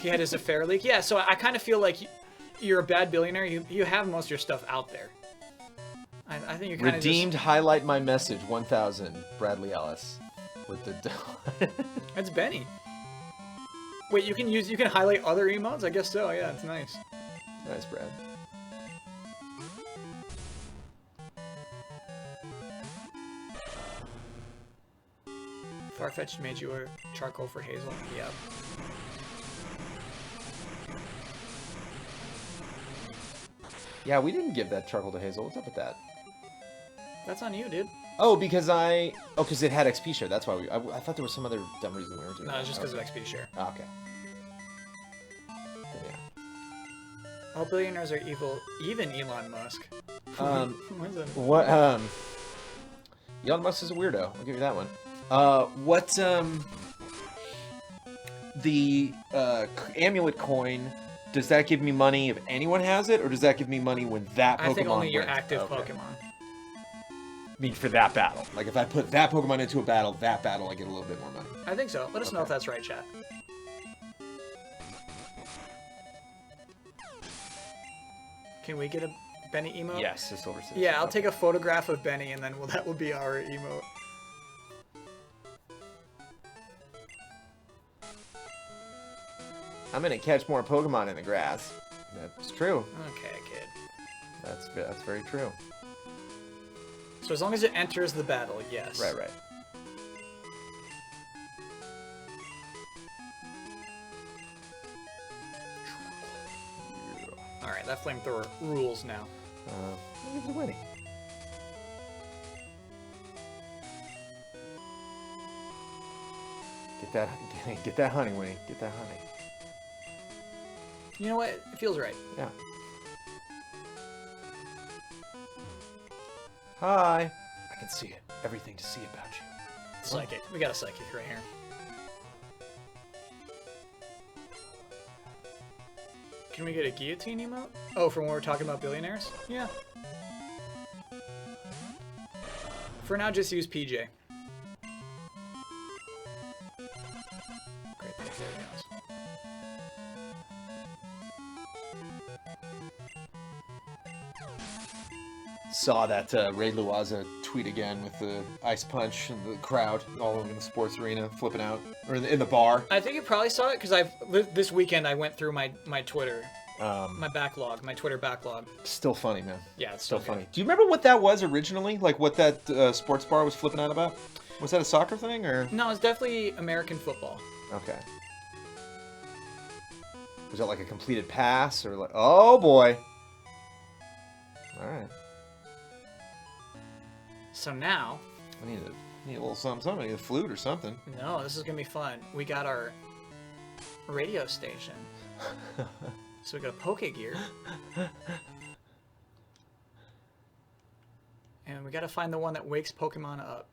He had his affair leak. Yeah, so I kind of feel like you're a bad billionaire. You have most of your stuff out there. I think you kind of Redeemed, highlight my message, 1000, Bradley Ellis. With the... That's Benny. Wait, you can highlight other emotes? I guess so. Yeah, it's nice. Nice, Brad. Farfetch'd made you a charcoal for Hazel. Yep. Yeah, we didn't give that charcoal to Hazel. What's up with that? That's on you, dude. Oh, because it had XP share. That's why I thought there was some other dumb reason we were doing No, that. it's just because Okay. of XP share. Oh, okay. Then, yeah. All billionaires are evil, even Elon Musk. Where's that? What, Elon Musk is a weirdo. I'll give you that one. The amulet coin, does that give me money if anyone has it, or does that give me money when that Pokemon I think only your wins? active Okay. Pokemon. I mean, for that battle. Like, if I put that Pokemon into a battle, I get a little bit more money. I think so. Let us know Okay. if that's right, chat. Can we get a Benny emote? Yes, the Silver Six. Yeah, I'll take a photograph of Benny, and then that will be our emote. I'm gonna catch more Pokemon in the grass. That's true. Okay, kid. That's very true. So as long as it enters the battle, yes. Right. right, that flamethrower rules now. Who's winning? Get that honey, Winnie. Get that honey. You know what? It feels right. Yeah. Hi. I can see it. Everything to see about you. Psychic. We got a psychic right here. Can we get a guillotine emote? Oh, from when we're talking about billionaires? Yeah. For now, just use PJ. Great, there it goes. Saw that Ray Luaza tweet again with the ice punch and the crowd all over in the sports arena flipping out, or in the bar. I think you probably saw it because this weekend I went through my Twitter, my Twitter backlog. Still funny, man. Yeah, it's Still still funny. Do you remember what that was originally? Like what that sports bar was flipping out about? Was that a soccer thing or? No, it's definitely American football. Okay. Was that like a completed pass or like? Oh boy. All right. So now, I need a little something. I need a flute or something. no, this is gonna be fun. We got our radio station. So we got a Poke Gear. And we gotta find the one that wakes Pokemon up.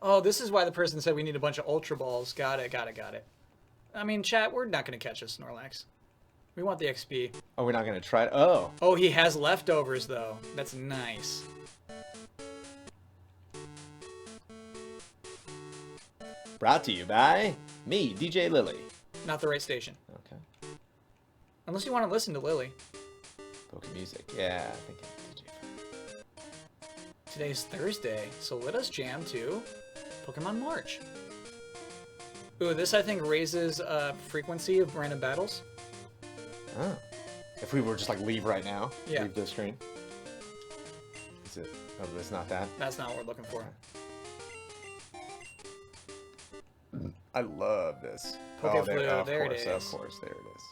Oh, this is why the person said we need a bunch of Ultra Balls. Got it. I mean, chat, we're not gonna catch a Snorlax. We want the XP. Oh, we're not gonna try it. Oh. Oh, he has leftovers, though. That's nice. Brought to you by me, DJ Lily. Not the right station. Okay. Unless you want to listen to Lily. Poke music. Yeah, I think it's DJ. Today's Thursday, so let us jam to Pokemon March. Ooh, this I think raises frequency of random battles. Oh. If we were just like leave right now, Yeah. leave the screen. Is it? Oh, it's not that. That's not what we're looking for. I love this. Poke there, Flu, of there it course, is. Of course, there it is.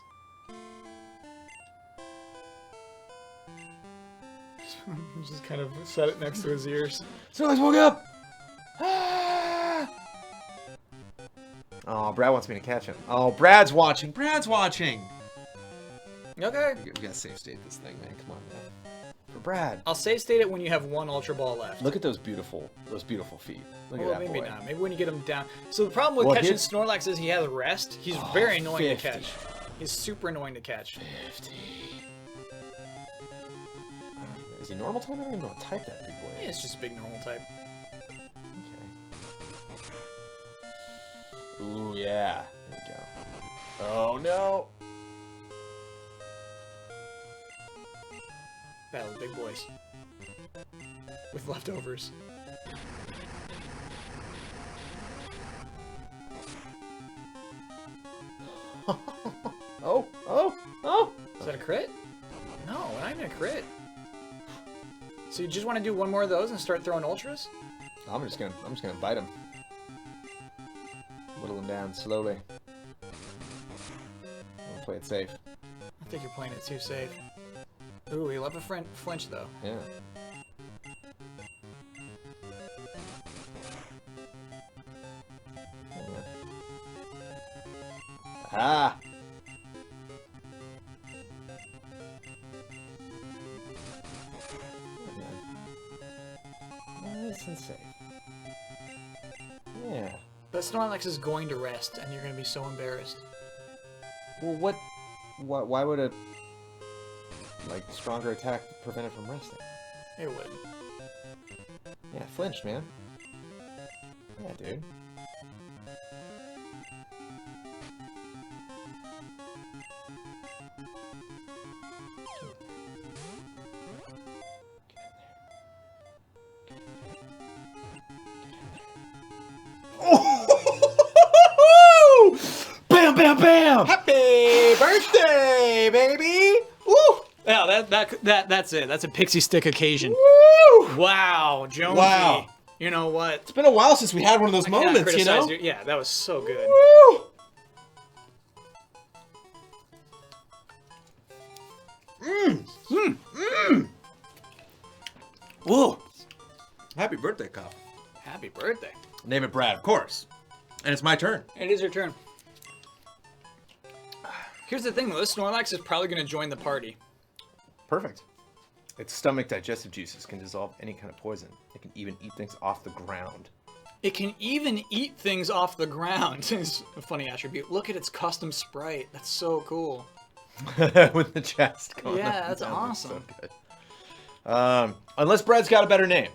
Just kind of set it next to his ears. Snorlax woke up! Oh, Brad wants me to catch him. Oh, Brad's watching. Brad's watching. Okay. We gotta save state this thing, man. Come on, man. For Brad. I'll save state it when you have one Ultra Ball left. Look at those beautiful feet. Look Well, at that maybe boy. not. Maybe when you get him down. So the problem with Well, catching his- Snorlax is he has rest. He's very annoying 50. to catch. He's super annoying to catch. 50. Is he normal type? I don't even know what type that big boy Yeah, is. it's just a big normal type. Okay. Ooh, yeah. There we go. Oh, no. Battle of big boys. With leftovers. Oh. Is that a crit? No, not even a crit. So you just want to do one more of those and start throwing ultras? I'm just gonna bite him. Whittle him down slowly. I'm gonna play it safe. I think you're playing it too safe. Ooh, he left a flinch though. Yeah. Ah! Nice and safe. Yeah. But Snorlax is going to rest, and you're going to be so embarrassed. Well, why would a stronger attack prevent it from resting? It would. Yeah, flinch, man. Yeah, dude. Bam, bam, bam! Happy birthday, baby! Woo! Yeah, that's it. That's a Pixie Stick occasion. Woo! Wow, Jonesy. Wow. You know what? It's been a while since we had one of those I cannot moments, you know? Yeah, that was so good. Woo! Whoa! Happy birthday, Kyle. Happy birthday. Name it Brad, of course. And it's my turn. It is your turn. Here's the thing, though. This Snorlax is probably going to join the party. Perfect. Its stomach digestive juices can dissolve any kind of poison. It can even eat things off the ground. It can even eat things off the ground. It's a funny attribute. Look at its custom sprite. That's so cool. With the chest going Yeah, up and that's down. awesome. So good. Unless Brad's got a better name.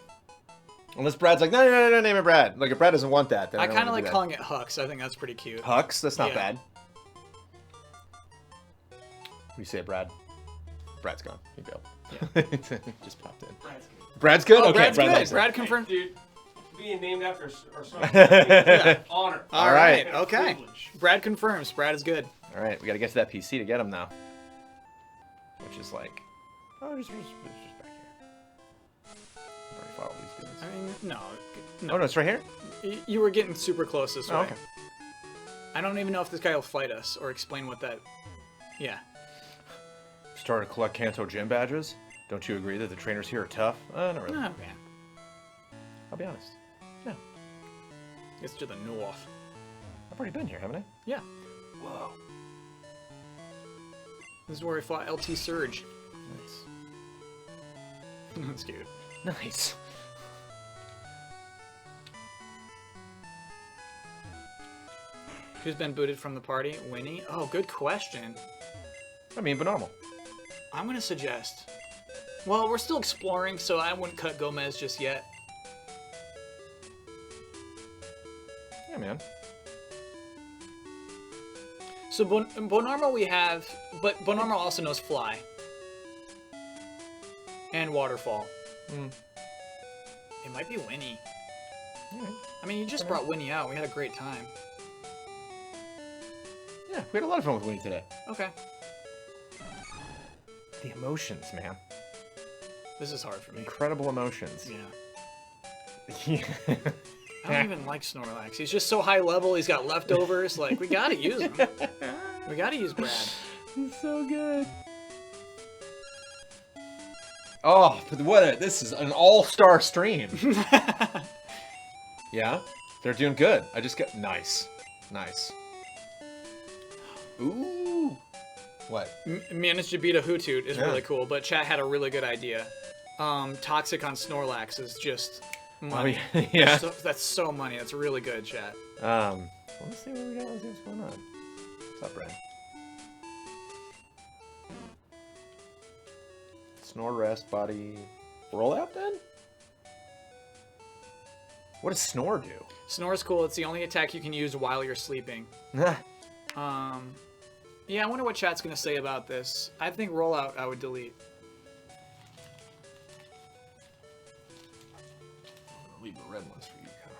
Unless Brad's like, no, name it Brad. Like, if Brad doesn't want that, then I don't kind of wanna like do calling it Hux. I think that's pretty cute. that. Hux? That's not Yeah. bad. What do you say, Brad? Brad's gone. You go. Yeah. Just popped in. Brad's good. Brad's good? Oh, Okay, Brad's Brad good. likes it. Brad confirmed. Dude, being named after or something. Yeah. Honor. All right. And a Okay. privilege. Brad confirms. Brad is good. All right, we got to get to that PC to get him now. Which is like, just back here. I've already fought all these dudes. I mean, no. Oh, no, it's right here? You were getting super close this way. Oh, okay. I don't even know if this guy will fight us or explain what that... Yeah. Started to collect Kanto gym badges. Don't you agree that the trainers here are tough? Not really. Oh, man. I'll be honest. No. It's to the north. I've already been here, haven't I? Yeah. Whoa. This is where we fought LT Surge. Nice. That's cute. Nice. Who's been booted from the party? Winnie? Oh, good question. I mean, but normal. I'm going to suggest... Well, we're still exploring, so I wouldn't cut Gomez just yet. Yeah, man. So Bonormo we have... But Bonormo also knows Fly. And Waterfall. It might be Winnie. Alright. I mean, you just brought Winnie out. We had a great time. Yeah, we had a lot of fun with Winnie today. Okay. The emotions, man. This is hard for me. Incredible emotions. Yeah. I don't even like Snorlax. He's just so high level. He's got leftovers. Like, we gotta use him. We gotta use Brad. He's so good. Oh, this is an all-star stream. Yeah, they're doing good. I just got nice. Ooh. What? Managed to beat a Hoothoot is Yeah. really cool, but chat had a really good idea. Toxic on Snorlax is just money. Oh, yeah. That's so money. That's really good, chat. Let's see what we got. Let's see what's going on. What's up, Brad? Snore, rest, body, roll out then? What does Snore do? Snore's cool. It's the only attack you can use while you're sleeping. Yeah, I wonder what chat's gonna say about this. I think rollout I would delete. Leave the red ones for you, Kyle.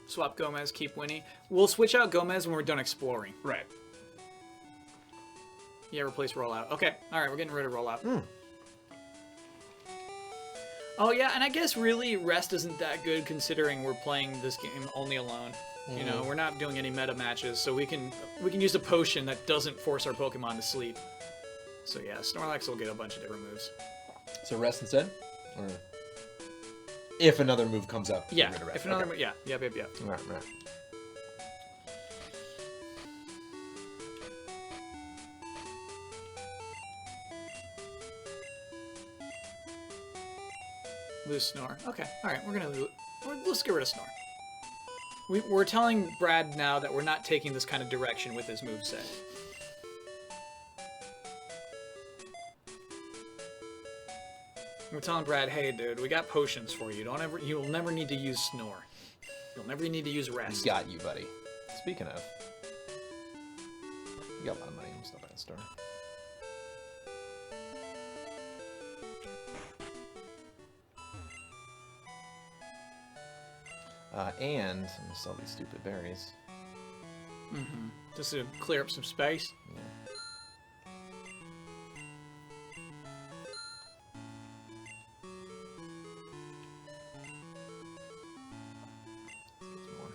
Swap Gomez, keep Winnie. We'll switch out Gomez when we're done exploring. Right. Yeah, replace rollout. Okay, alright, we're getting rid of rollout. Oh yeah, and I guess really rest isn't that good considering we're playing this game only alone. You know, we're not doing any meta matches, so we can use a potion that doesn't force our Pokemon to sleep. So yeah, Snorlax will get a bunch of different moves. So rest instead? Or if another move comes up, Yeah, you're gonna rest. if another, Okay. yeah. Right. Lose Snore. Okay, alright, let's get rid of Snore. We're telling Brad now that we're not taking this kind of direction with his moveset. We're telling Brad, hey dude, we got potions for you. You'll never need to use Snore. You'll never need to use rest. Got you, buddy. Speaking of, you got a lot of money and stuff at the store. And I'm gonna sell these stupid berries. Just to clear up some space.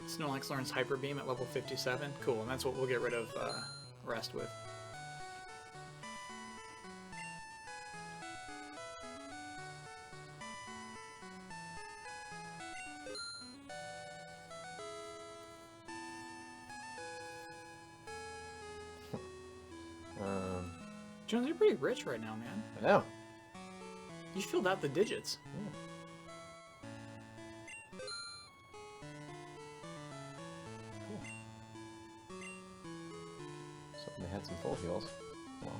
Snorlax learns Hyper Beam at level 57. Cool, and that's what we'll get rid of rest with. Jones, you're pretty rich right now, man. I know. You filled out the digits. So they had some full heals. Well,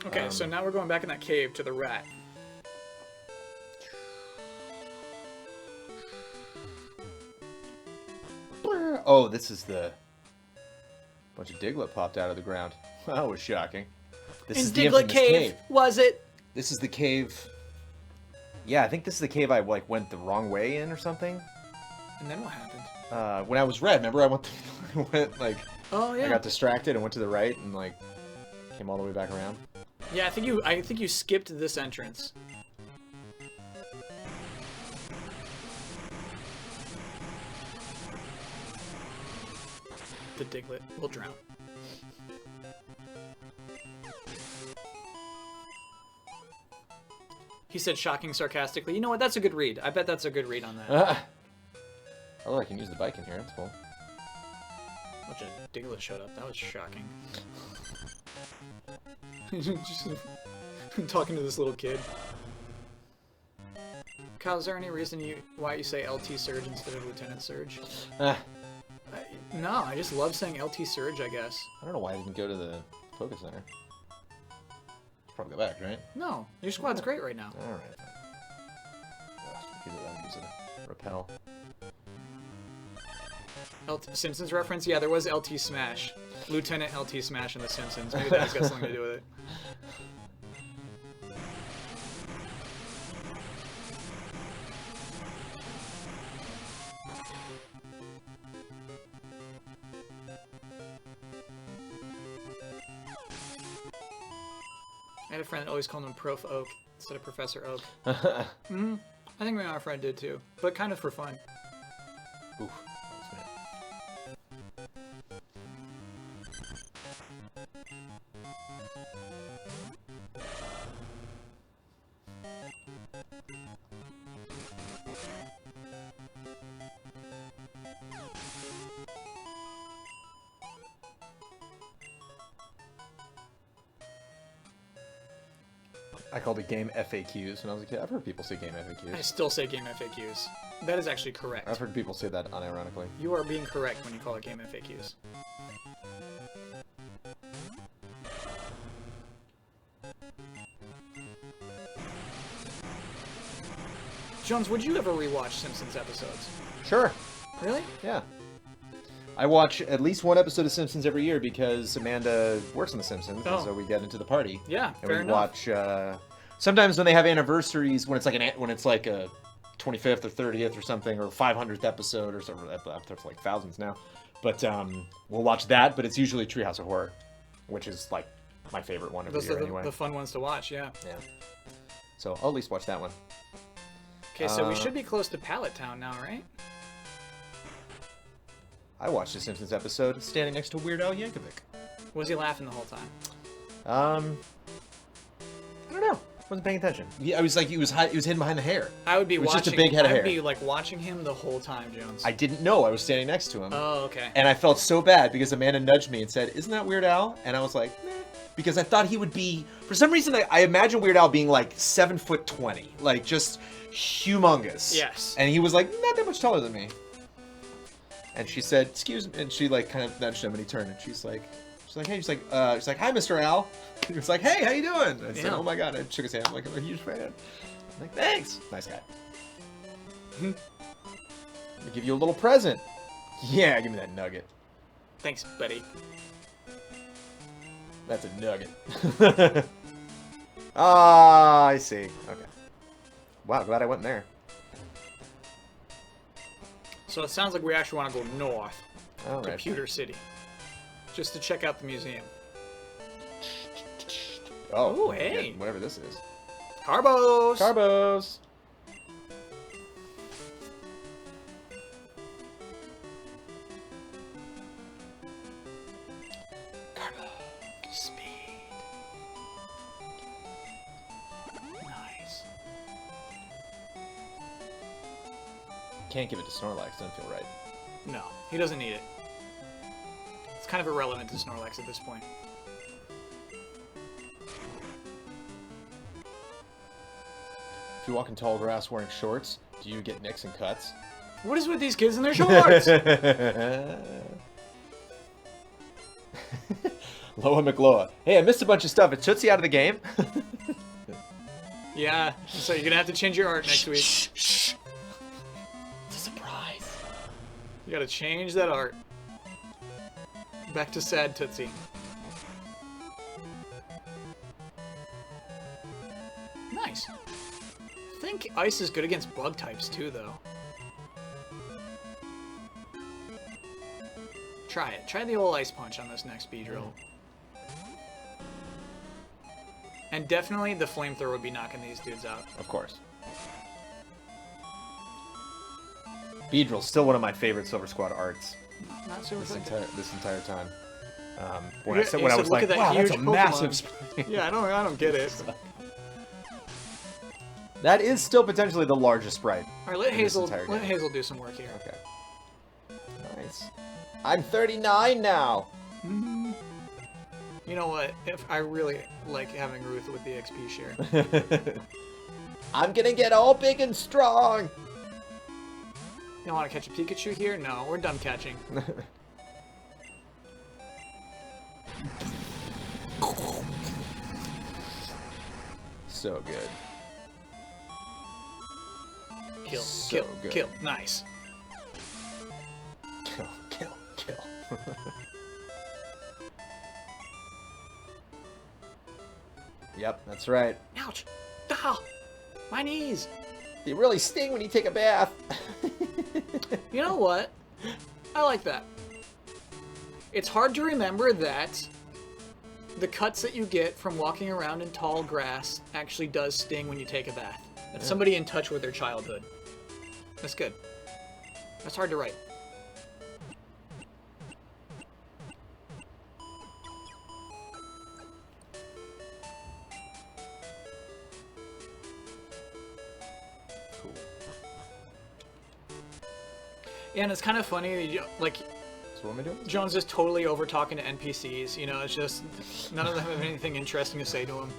Okay, so now we're going back in that cave to the rat. oh, this is the bunch of Diglett popped out of the ground. That was shocking. This In is the Diglett infamous cave, was it? This is the cave. Yeah, I think this is the cave I like went the wrong way in or something. And then what happened? When I was red, remember I went like Oh yeah. I got distracted and went to the right and like came all the way back around. Yeah, I think you skipped this entrance. The Diglett will drown. He said shocking sarcastically. You know what? That's a good read. I bet that's a good read on that. Oh, I can use the bike in here. That's cool. Bunch of Diglett showed up. That was shocking. Just talking to this little kid. Kyle, is there any reason why you say LT Surge instead of Lieutenant Surge? No, I just love saying LT Surge, I guess. I don't know why I didn't go to the focus center. Probably go back, right? No, your squad's great right now. All right. I'm using repel. Simpsons reference? Yeah, there was LT Smash. Lieutenant LT Smash in The Simpsons. Maybe that's got something to do with it. I had a friend that always called him Prof Oak instead of Professor Oak. I think my other friend did too, but kind of for fun. Oof. I called it game FAQs when I was a kid. I've heard people say game I FAQs. still say game FAQs. That is actually correct. I've heard people say that unironically. You are being correct when you call it game FAQs. Jones, would you ever rewatch Simpsons episodes? Sure. Really? Yeah. I watch at least one episode of Simpsons every year because Amanda works on The Simpsons, and so we get into the party. Yeah, and fair we enough. watch. Sometimes when they have anniversaries, when it's like a 25th or 30th or something, or 500th episode or something. There's like thousands now, but we'll watch that. But it's usually Treehouse of Horror, which is like my favorite one every Those year are anyway. the fun ones to watch, yeah. Yeah. So I'll at least watch that one. Okay, so we should be close to Pallet Town now, right? I watched the Simpsons episode standing next to Weird Al Yankovic. Was he laughing the whole time? I don't know. Wasn't paying attention. Yeah, I was like, he was hidden behind the hair. I would be It was watching. just a big head of I would hair. be like watching him the whole time, Jones. I didn't know I was standing next to him. Oh, okay. And I felt so bad because Amanda nudged me and said, "Isn't that Weird Al?" And I was like, "Meh," because I thought he would be. For some reason, I imagine Weird Al being like 7'20", like just humongous. Yes. And he was like not that much taller than me. And she said, "Excuse me," and she like kind of nudged him, and he turned, and she's like, "Hey," she's like, "Hi, Mr. Al." He was like, "Hey, how you doing?" I said, Yeah. "Oh my god," I shook his hand. I'm like, "I'm a huge fan." I'm like, "Thanks." Nice guy. Let me give you a little present. Yeah, give me that nugget. Thanks, buddy. That's a nugget. Ah, I see. Okay. Wow, glad I went in there. So it sounds like we actually want to go north All to right. Pewter City, just to check out the museum. Oh, Ooh, hey. whatever this is. Carbos. Carbos. Speed. Nice. Can't give it to Snorlax. Doesn't feel right. No, he doesn't need it. It's kind of irrelevant to Snorlax at this point. you walk in tall grass wearing shorts, do you get nicks and cuts? What is with these kids and their shorts? Loa McLoa. Hey, I missed a bunch of stuff. Is Tootsie out of the game? Yeah, so you're gonna have to change your art next week. Shh. It's a surprise. You gotta change that art. Back to sad Tootsie. Nice. I think ice is good against bug types too, though. Try it. Try the old ice punch on this next Beedrill. And definitely the flamethrower would be knocking these dudes out. Of course. Beedrill's still one of my favorite Silver Squad arts Not super this entire time. When Yeah, I said you when I said, was "Look like, at that wow, that's a huge massive. Pokemon." Yeah, I don't get it. That is still potentially the largest sprite. All right, let in this Hazel entire game. do some work here. Okay. Nice. I'm 39 now. You know what? If I really like having Ruth with the XP share. I'm gonna get all big and strong. You want to catch a Pikachu here? No, we're done catching. So good. Kill, So kill, good. kill. Nice. Kill. Yep, that's right. Ouch! Ah, my knees. They really sting when you take a bath. You know what? I like that. It's hard to remember that the cuts that you get from walking around in tall grass actually does sting when you take a bath. That's somebody in touch with their childhood. That's good. That's hard to write. Cool. Yeah, and it's kind of funny, like, So what am I doing? Jones is totally over talking to NPCs. You know, it's just none of them have anything interesting to say to him.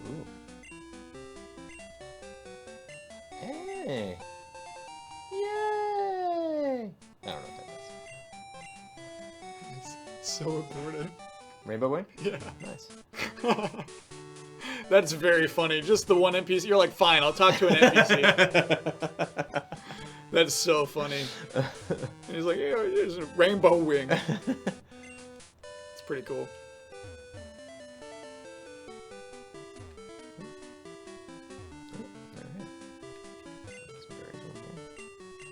Ooh. Hey. Yay! I don't know what that is. It's so important. Rainbow Wing? Yeah. Nice. That's very funny. Just the one NPC. You're like, fine, I'll talk to an NPC. That's so funny. And he's like, yeah, there's a rainbow wing. It's pretty cool.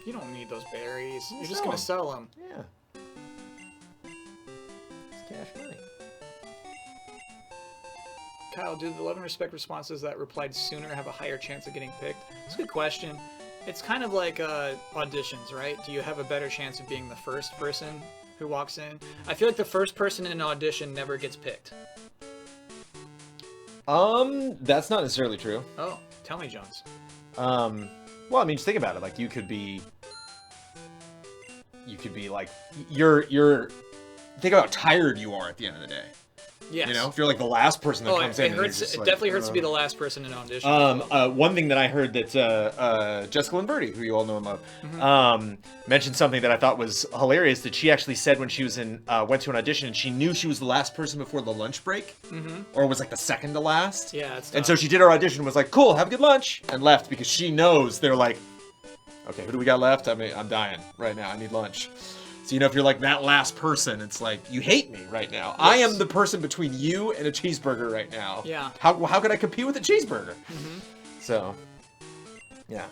You don't need those berries. You're just gonna sell them. Yeah. It's cash money. Kyle, do the love and respect responses that replied sooner have a higher chance of getting picked? It's a good question. It's kind of like auditions, right? Do you have a better chance of being the first person who walks in? I feel like the first person in an audition never gets picked. That's not necessarily true. Oh, tell me, Jones. Well, I mean, just think about it. Like, you could be like, you're. Think about how tired you are at the end of the day. Yes. You know, if you're like the last person that Oh, comes it in. and you're hurts. just It like, definitely hurts to be the last person in an audition. One thing that I heard that Jessica Limberti, who you all know and love, mentioned something that I thought was hilarious. That she actually said when she was went to an audition, and she knew she was the last person before the lunch break, or was like the second to last. Yeah, it's And tough. so she did her audition, and was like, "Cool, have a good lunch," and left because she knows they're like, "Okay, who do we got left? I mean, I'm dying right now. I need lunch." So, you know, if you're like that last person, it's like, you hate me right now. Yes. I am the person between you and a cheeseburger right now. Yeah. How could I compete with a cheeseburger? So, yeah.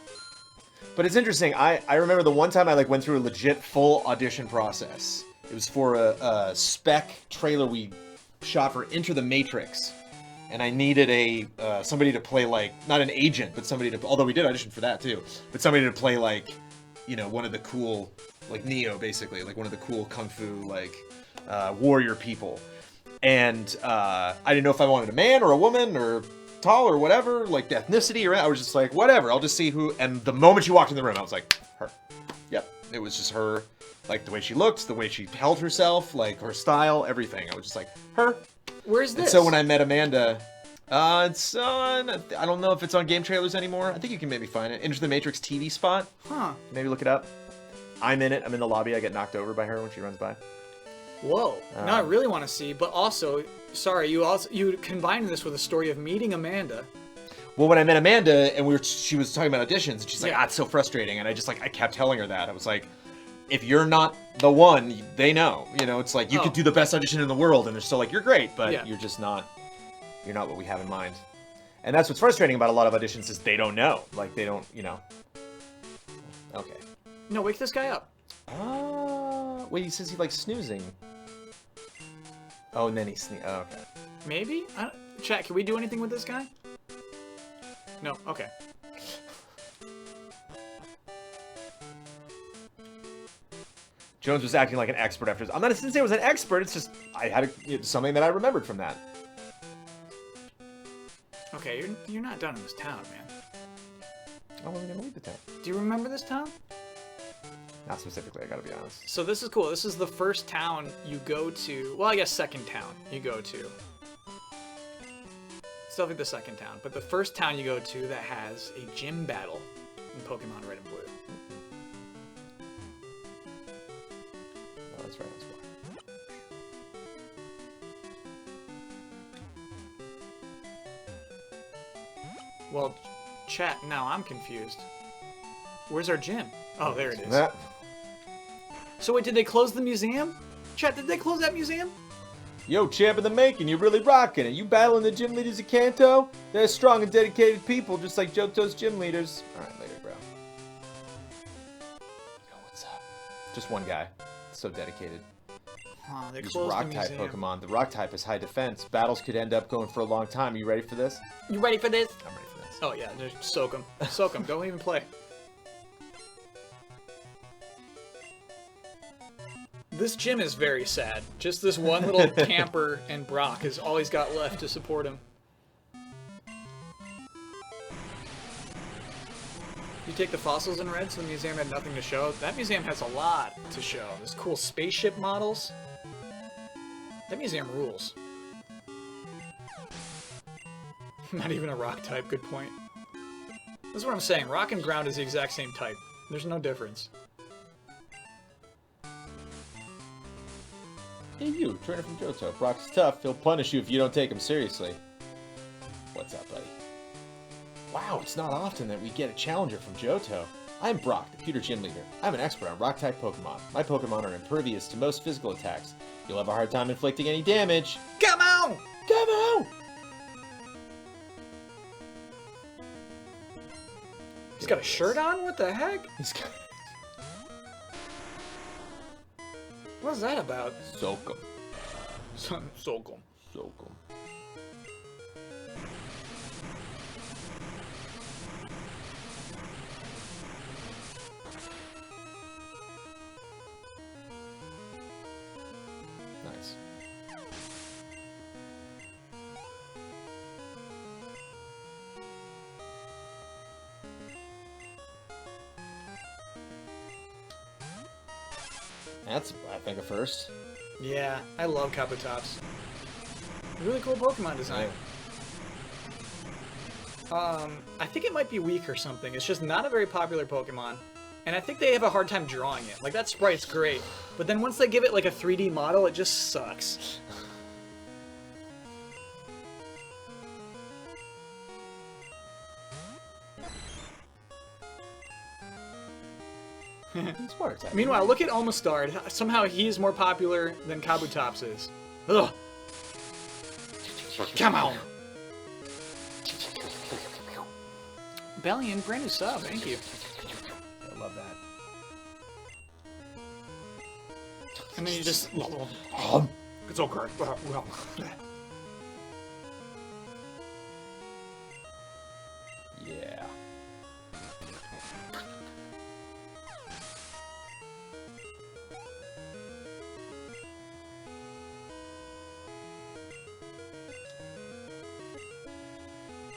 But it's interesting. I remember the one time I like went through a legit full audition process. It was for a spec trailer we shot for Enter the Matrix. And I needed a somebody to play like, not an agent, but somebody to, although we did audition for that too, but somebody to play like, you know, one of the cool, like Neo, basically, like one of the cool kung fu, like, warrior people. And I didn't know if I wanted a man or a woman or tall or whatever, like the ethnicity, or I was just like, whatever, I'll just see who. And the moment she walked in the room, I was like, her. Yep, it was just her, like the way she looked, the way she held herself, like her style, everything. I was just like, her. Where's And this? so when I met Amanda, it's on. I don't know if it's on game trailers anymore. I think you can maybe find it. Enter the Matrix TV spot. Huh. Maybe look it up. I'm in it. I'm in the lobby. I get knocked over by her when she runs by. Whoa. Now I really want to see, but also, sorry, you combined this with a story of meeting Amanda. Well, when I met Amanda and she was talking about auditions, and she's like, Yeah. it's so frustrating. And I kept telling her that. I was like, if you're not the one, they know. You know, it's like you could do the best audition in the world, and they're still like, you're great, but you're just not. You're not what we have in mind. And that's what's frustrating about a lot of auditions is they don't know. Like they don't, you know. Okay. No, wake this guy up. Wait, he says he likes snoozing. Oh, and then he oh, okay. Maybe? Chat, can we do anything with this guy? No, okay. Jones was acting like an expert after this. I'm not didn't say I was an expert. It's just I had something that I remembered from that. Okay, you're not done in this town, man. Oh, we're gonna leave the town. Do you remember this town? Not specifically. I gotta be honest. So this is cool. This is the first town you go to. Well, I guess second town you go to. Still think the second town, but the first town you go to that has a gym battle in Pokemon Red and Blue. Oh, that's right. That's why. Well, chat, now I'm confused. Where's our gym? Oh, there it is. That. So wait, did they close the museum? Chat, did they close that museum? Yo, champ in the making, you're really rocking it. You battling the gym leaders of Kanto? They're strong and dedicated people, just like Johto's gym leaders. Alright, later, bro. Yo, what's up? Just one guy. So dedicated. Huh, they These closed the rock-type museum. Pokemon. The rock type is high defense. Battles could end up going for a long time. You ready for this? You ready for this? I'm ready for this. Oh yeah, just soak them. Soak them. Don't even play. This gym is very sad. Just this one little camper and Brock is all he's got left to support him. You take the fossils in red, so the museum had nothing to show. That museum has a lot to show. There's cool spaceship models. That museum rules. Not even a rock type, good point. This is what I'm saying. Rock and ground is the exact same type. There's no difference. Hey you, trainer from Johto. Brock's tough. He'll punish you if you don't take him seriously. What's up, buddy? Wow, it's not often that we get a challenger from Johto. I'm Brock, the Pewter Gym Leader. I'm an expert on Rock-type Pokemon. My Pokemon are impervious to most physical attacks. You'll have a hard time inflicting any damage. Come on! Come on! He's got a shirt on? What the heck? He's got... What is that about? Soak him. Soak him. Soak him. Nice. That's, I think, a first. Yeah, I love Kabutops. Really cool Pokemon design. I think it might be weak or something. It's just not a very popular Pokemon. And I think they have a hard time drawing it. Like, that sprite's great. But then once they give it, like, a 3D model, it just sucks. It's water type. Meanwhile, look at Almastard. Somehow he's more popular than Kabutops is. Ugh. Come on. Bellion, brand new sub. Thank you. I love that. And then you just... It's okay. Well, Yeah.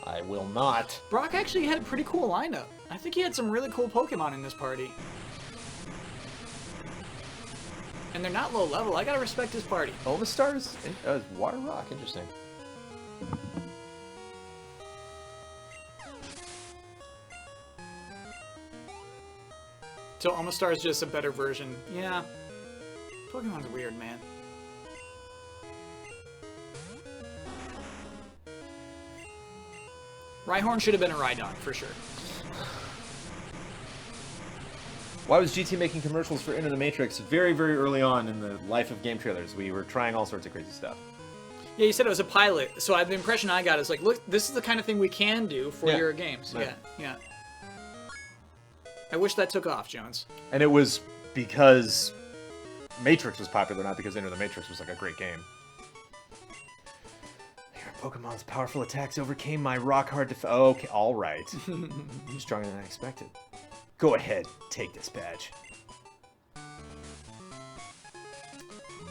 I will not. Brock actually had a pretty cool lineup. I think he had some really cool Pokemon in this party. And they're not low level. I gotta respect his party. Omastar's Water Rock. Interesting. So Omastar is just a better version. Yeah. Pokemon's weird, man. Rhyhorn should have been a Rhydon, for sure. Why was GT making commercials for Into the Matrix very, very early on in the life of game trailers? We were trying all sorts of crazy stuff. Yeah, you said it was a pilot. So the impression I got is like, look, this is the kind of thing we can do for Yeah. your games. Right. Yeah. I wish that took off, Jones. And it was because Matrix was popular, not because Into the Matrix was like a great game. Pokemon's powerful attacks overcame my rock hard okay, all right. You're stronger than I expected. Go ahead, take this badge.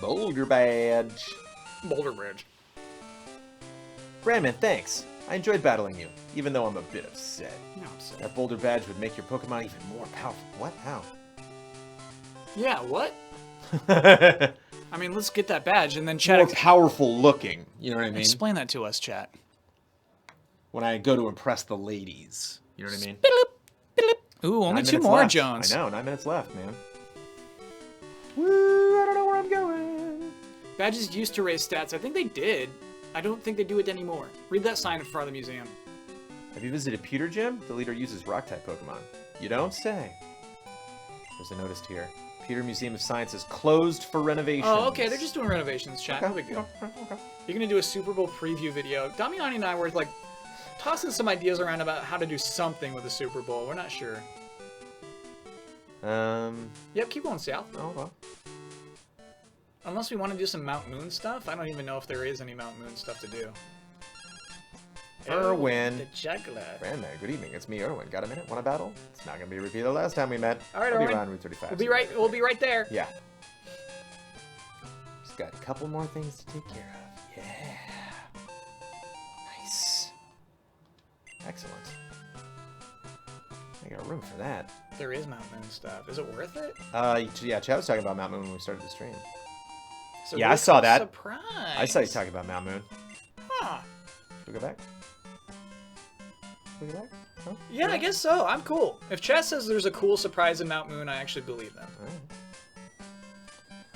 Boulder badge. Boulder Bridge. Brandman, thanks. I enjoyed battling you, even though I'm a bit upset. No, I'm sorry. That Boulder badge would make your Pokemon even more powerful. What? How? Yeah, what? I mean, let's get that badge and then chat. More powerful looking. You know what I mean? Explain that to us, chat. When I go to impress the ladies. You know what I mean? Ooh, only 9 2 minutes more, left. Jones. I know, 9 minutes left, man. Woo, I don't know where I'm going. Badges used to raise stats. I think they did. I don't think they do it anymore. Read that sign in front of the museum. Have you visited Pewter Gym? The leader uses rock-type Pokemon. You don't say. There's a notice here. Pewter Museum of Science is closed for renovations. Oh, okay. They're just doing renovations, chat. Okay. No big deal. Okay. You're going to do a Super Bowl preview video. Damiani and I were, like, tossing some ideas around about how to do something with the Super Bowl. We're not sure. Yep, keep going south. Oh, well. Unless we want to do some Mount Moon stuff. I don't even know if there is any Mount Moon stuff to do. Erwin. The juggler. Brandman, good evening. It's me, Erwin. Got a minute? Want a battle? It's not going to be a repeat of the last time we met. All right, I'll be Erwin. around Route 35. We'll be right there. Yeah. Just got a couple more things to take care of. Yeah. Nice. Excellent. I got room for that. There is Mount Moon stuff. Is it worth it? Yeah, Chad was talking about Mount Moon when we started the stream. So Yeah, I this saw is that. Surprise. I saw you talking about Mount Moon. Huh. Should we go back? Should we go back? Huh? Yeah, I guess so. I'm cool. If Chad says there's a cool surprise in Mount Moon, I actually believe them. All right.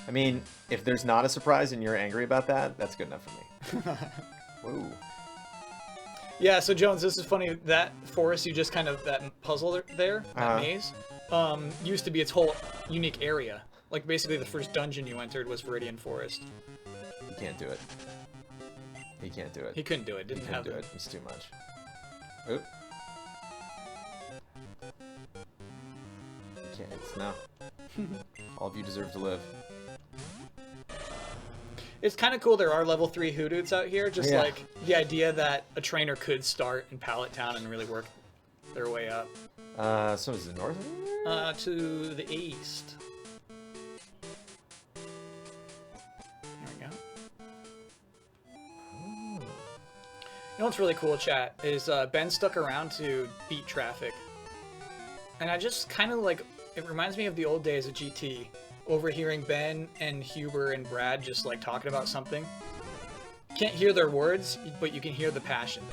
I mean, if there's not a surprise and you're angry about that, that's good enough for me. Whoa. Yeah, so Jones, this is funny. That forest you just kind of, that puzzle there, that maze, used to be its whole unique area. Like, basically the first dungeon you entered was Viridian Forest. He can't do it. He can't do it. He couldn't do it. Didn't He couldn't have do it. It's too much. Oop. You can't. It's no. All of you deserve to live. It's kind of cool there are level 3 Hoodoos out here. Just Yeah. like the idea that a trainer could start in Pallet Town and really work their way up. So is it north? To the east. There we go. You know what's really cool, chat, is Ben stuck around to beat traffic. And I just kind of like, it reminds me of the old days of GT, overhearing Ben and Huber and Brad just like talking about something. Can't hear their words, but you can hear the passion.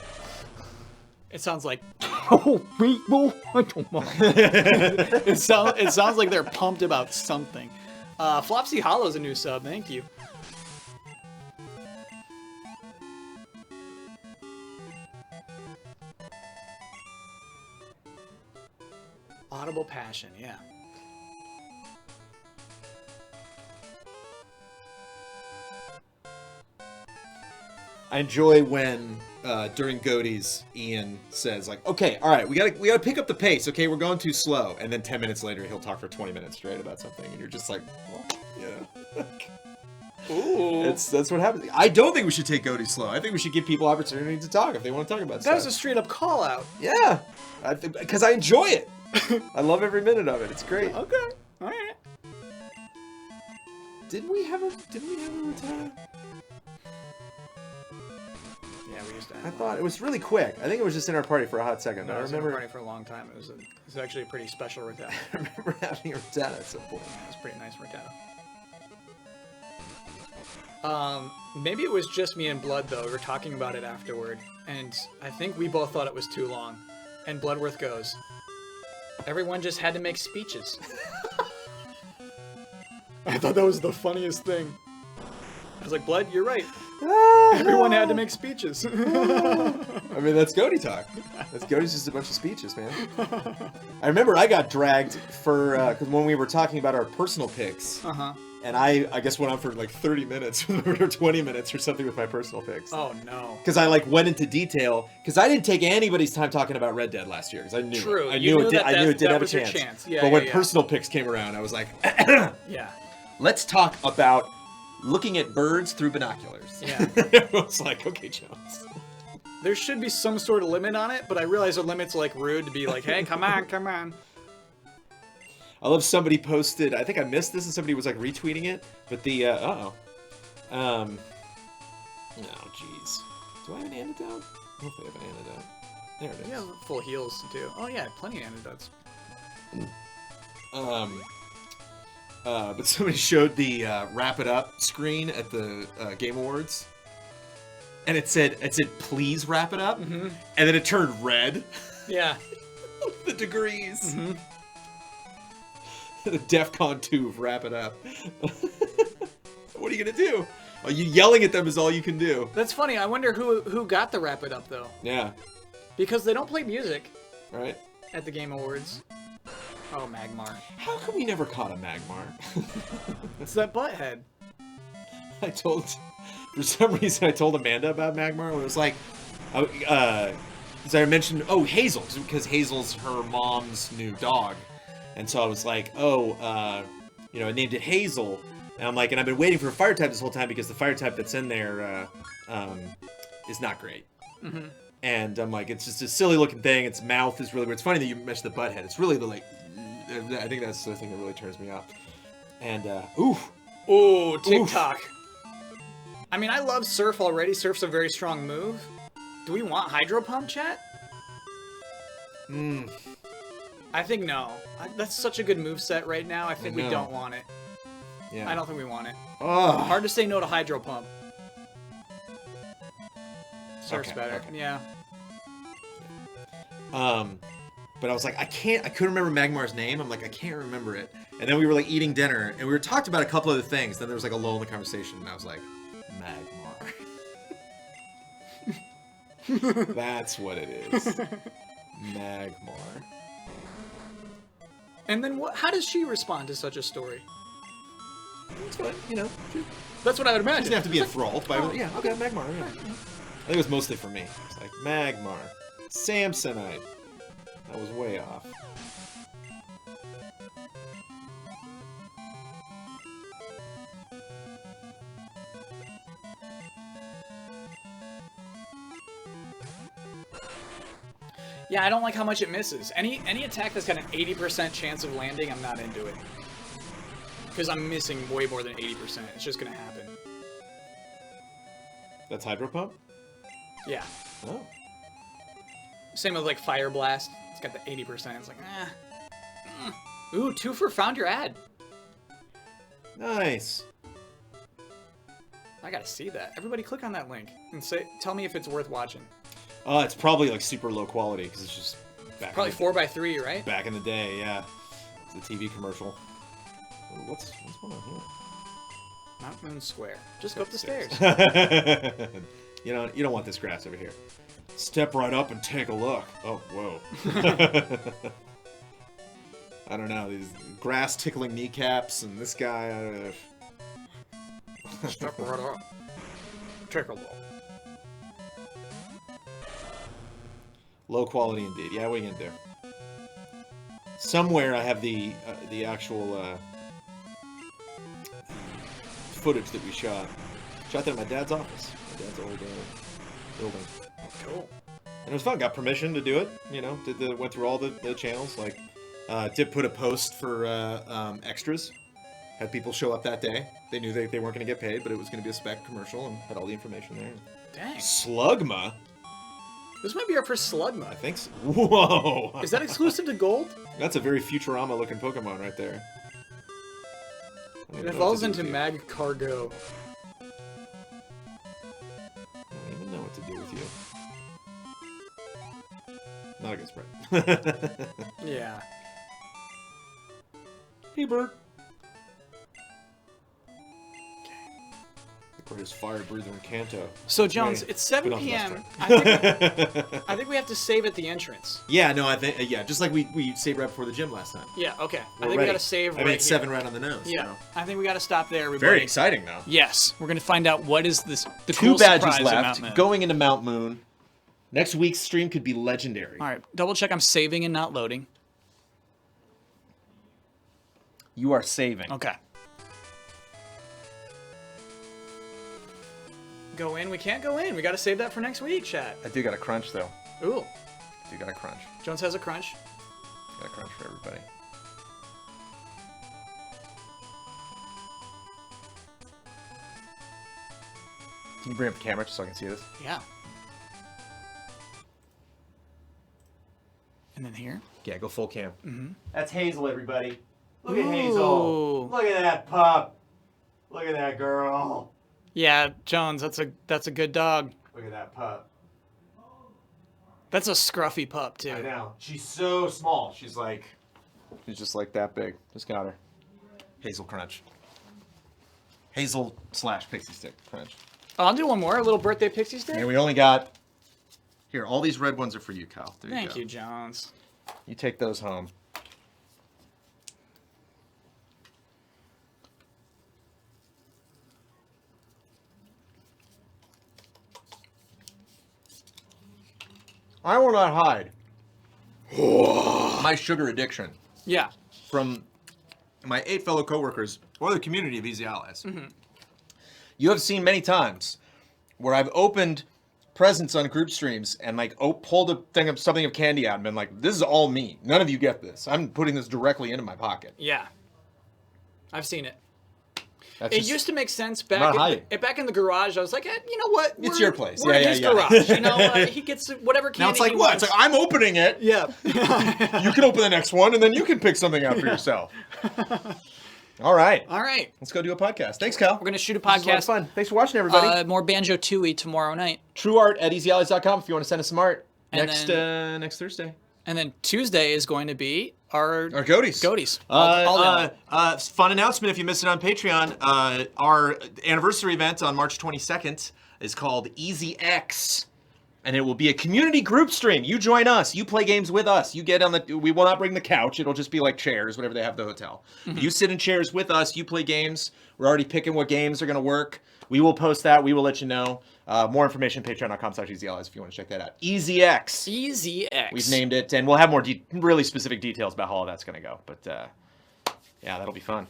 It sounds like, oh, people, I don't mind. it sounds like they're pumped about something. Flopsy Hollow's a new sub, thank you. Audible passion, yeah. I enjoy when during Goaties, Ian says like, "Okay, all right, we gotta pick up the pace. Okay, we're going too slow." And then 10 minutes later, he'll talk for 20 minutes straight about something, and you're just like, "What?" Yeah. Ooh. That's what happens. I don't think we should take Goaties slow. I think we should give people opportunity to talk if they want to talk about That stuff. was a straight up call out. Yeah, because I enjoy it. I love every minute of it. It's great. Okay. All right. Didn't we have a Rattata? Yeah, we used to. I thought it was really quick. I think it was just in our party for a hot second. No, I I was in a remember. party for a long time. It was actually a pretty special Rattata. I remember having a Rattata at some point. It was pretty nice Rattata. Maybe it was just me and Blood, though. We were talking about it afterward, and I think we both thought it was too long. And Bloodworth goes, everyone just had to make speeches. I thought that was the funniest thing. I was like, Blood, you're right. Everyone had to make speeches. I mean, that's Goaty talk. That's Goaty's just a bunch of speeches, man. I remember I got dragged for, because when we were talking about our personal picks, and I guess went on for like 30 minutes or 20 minutes or something with my personal picks. Oh, no. Because I like went into detail, because I didn't take anybody's time talking about Red Dead last year, because I knew True. it. I knew it did have a chance. Yeah, but when personal picks came around, I was like, yeah. Let's talk about looking at birds through binoculars. Yeah. I was like, okay, Jones. There should be some sort of limit on it, but I realize the limit's like rude to be like, hey, come on, come on. I love somebody posted, I think I missed this and somebody was like retweeting it, but the, no, jeez. Do I have an antidote? Hopefully I have an antidote. There it is. Yeah, full heals too. Oh yeah, plenty of antidotes. But somebody showed the wrap it up screen at the Game Awards, and it said please wrap it up, and then it turned red. Yeah. The degrees. The DEFCON 2 of wrap it up. What are you gonna do? Well, you yelling at them is all you can do. That's funny. I wonder who got the wrap it up though. Yeah. Because they don't play music Right. at the Game Awards. Oh, Magmar. How come we never caught a Magmar? It's that butthead. For some reason, I told Amanda about Magmar. It was like, as I mentioned, Hazel, because Hazel's her mom's new dog. And so I was like, I named it Hazel. And I'm like, and I've been waiting for a fire type this whole time because the fire type that's in there is not great. And I'm like, it's just a silly looking thing. Its mouth is really weird. It's funny that you mentioned the butthead. It's really I think that's the thing that really turns me off. And, Ooh, TikTok. I mean, I love Surf already. Surf's a very strong move. Do we want Hydro Pump, chat? I think no. That's such a good moveset right now. I think we don't want it. Yeah. I don't think we want it. Oh. Hard to say no to Hydro Pump. Surf's better. Okay. Yeah. But I was like, I couldn't remember Magmar's name. I'm like, I can't remember it. And then we were like eating dinner, and we were talked about a couple other things. Then there was like a lull in the conversation, and I was like, Magmar. That's what it is. Magmar. And then how does she respond to such a story? That's what, That's what I would she imagine. doesn't have to be enthralled by, yeah, okay, Magmar, yeah. I think it was mostly for me. It's like, Magmar. Samsonite. That was way off. Yeah, I don't like how much it misses. Any attack that's got an 80% chance of landing, I'm not into it. Because I'm missing way more than 80%. It's just gonna happen. That's Hydro Pump? Yeah. Oh. Same with like Fire Blast. It's got the 80%. It's like, Ooh, 2 for found your ad. Nice. I gotta see that. Everybody click on that link and tell me if it's worth watching. It's probably like super low quality because it's just Probably 4x3, right? back in the day, yeah. It's a TV commercial. Ooh, what's going on here? Mount Moon Square. Just go up the stairs. You don't want this grass over here. Step right up and take a look. Oh, whoa. I don't know, these grass tickling kneecaps and this guy. Step right up. Take a look. Low quality indeed. Yeah, what are you gonna do? Somewhere I have the actual footage that we shot. Shot that at my dad's office. My dad's old building. Cool. And it was fun. Got permission to do it. Went through all the channels. Like, did put a post for extras. Had people show up that day. They knew they weren't going to get paid, but it was going to be a spec commercial and had all the information there. Dang. Slugma? This might be our first Slugma. I think so. Whoa! Is that exclusive to Gold? That's a very Futurama looking Pokemon right there. It evolves into Mag Cargo. Not a good spread. Yeah. Hey, Bert. Greatest fire breather in Kanto. So Jones, Okay. it's 7 Get on the bus p.m. truck. I think we have to save at the entrance. Yeah, no, I think just like we saved right before the gym last time. Yeah. Okay. We're I think we ready. gotta save. I right mean, it's here. 7 right on the nose. Yeah. So. I think we gotta stop there. Everybody. Very exciting, though. Yes, we're gonna find out what is this. The 2 cool badges surprise at Mount left. Moon. Going into Mount Moon. Next week's stream could be legendary. All right. Double check. I'm saving and not loading. You are saving. Okay. Go in. We can't go in. We gotta save that for next week, chat. I do got a crunch, though. Ooh. I do got a crunch. Jones has a crunch. Got a crunch for everybody. Can you bring up the camera just so I can see this? Yeah. And then here. Yeah, go full cam. Mm-hmm. That's Hazel, everybody. Look Ooh. at Hazel. Look at that pup. Look at that girl. Yeah, Jones. That's a good dog. Look at that pup. That's a scruffy pup too. I know. She's so small. She's just like that big. Just got her. Hazel Crunch. Hazel / Pixie Stick Crunch. Oh, I'll do one more. A little birthday pixie stick. And we only got. Here, all these red ones are for you, Kyle. There Thank you you, go. Jones. You take those home. I will not hide my sugar addiction Yeah. From my 8 fellow coworkers or the community of Easy Allies. Mm-hmm. You have seen many times where I've opened presents on group streams and pulled a thing of something of candy out and been like, this is all me. None of you get this. I'm putting this directly into my pocket. Yeah. I've seen it. That's It just- used to make sense not hiding. back in the garage. I was like, you know what? It's your place. We're Yeah, in yeah, his yeah. garage. You know, he gets whatever candy Now it's like, he what? wants. It's like, I'm opening it. Yeah. You can open the next one and then you can pick something out for yourself. All right. All right. Let's go do a podcast. Thanks, Cal. We're going to shoot a This was a lot of podcast. fun. Thanks for watching, everybody. More Banjo Tooie tomorrow night. TrueArt at easyallies.com if you want to send us some art. And Next Thursday. And then Tuesday is going to be our Goaties. Goaties. All in. Fun announcement if you missed it on Patreon. Our anniversary event on March 22nd is called Easy X. And it will be a community group stream. You join us. You play games with us. You get on the. We will not bring the couch. It'll just be like chairs, whatever they have at the hotel. Mm-hmm. You sit in chairs with us. You play games. We're already picking what games are going to work. We will post that. We will let you know. More information, patreon.com/easyallies if you want to check that out. EasyX. Easy X. We've named it, and we'll have more really specific details about how all that's going to go. But yeah, that'll be fun.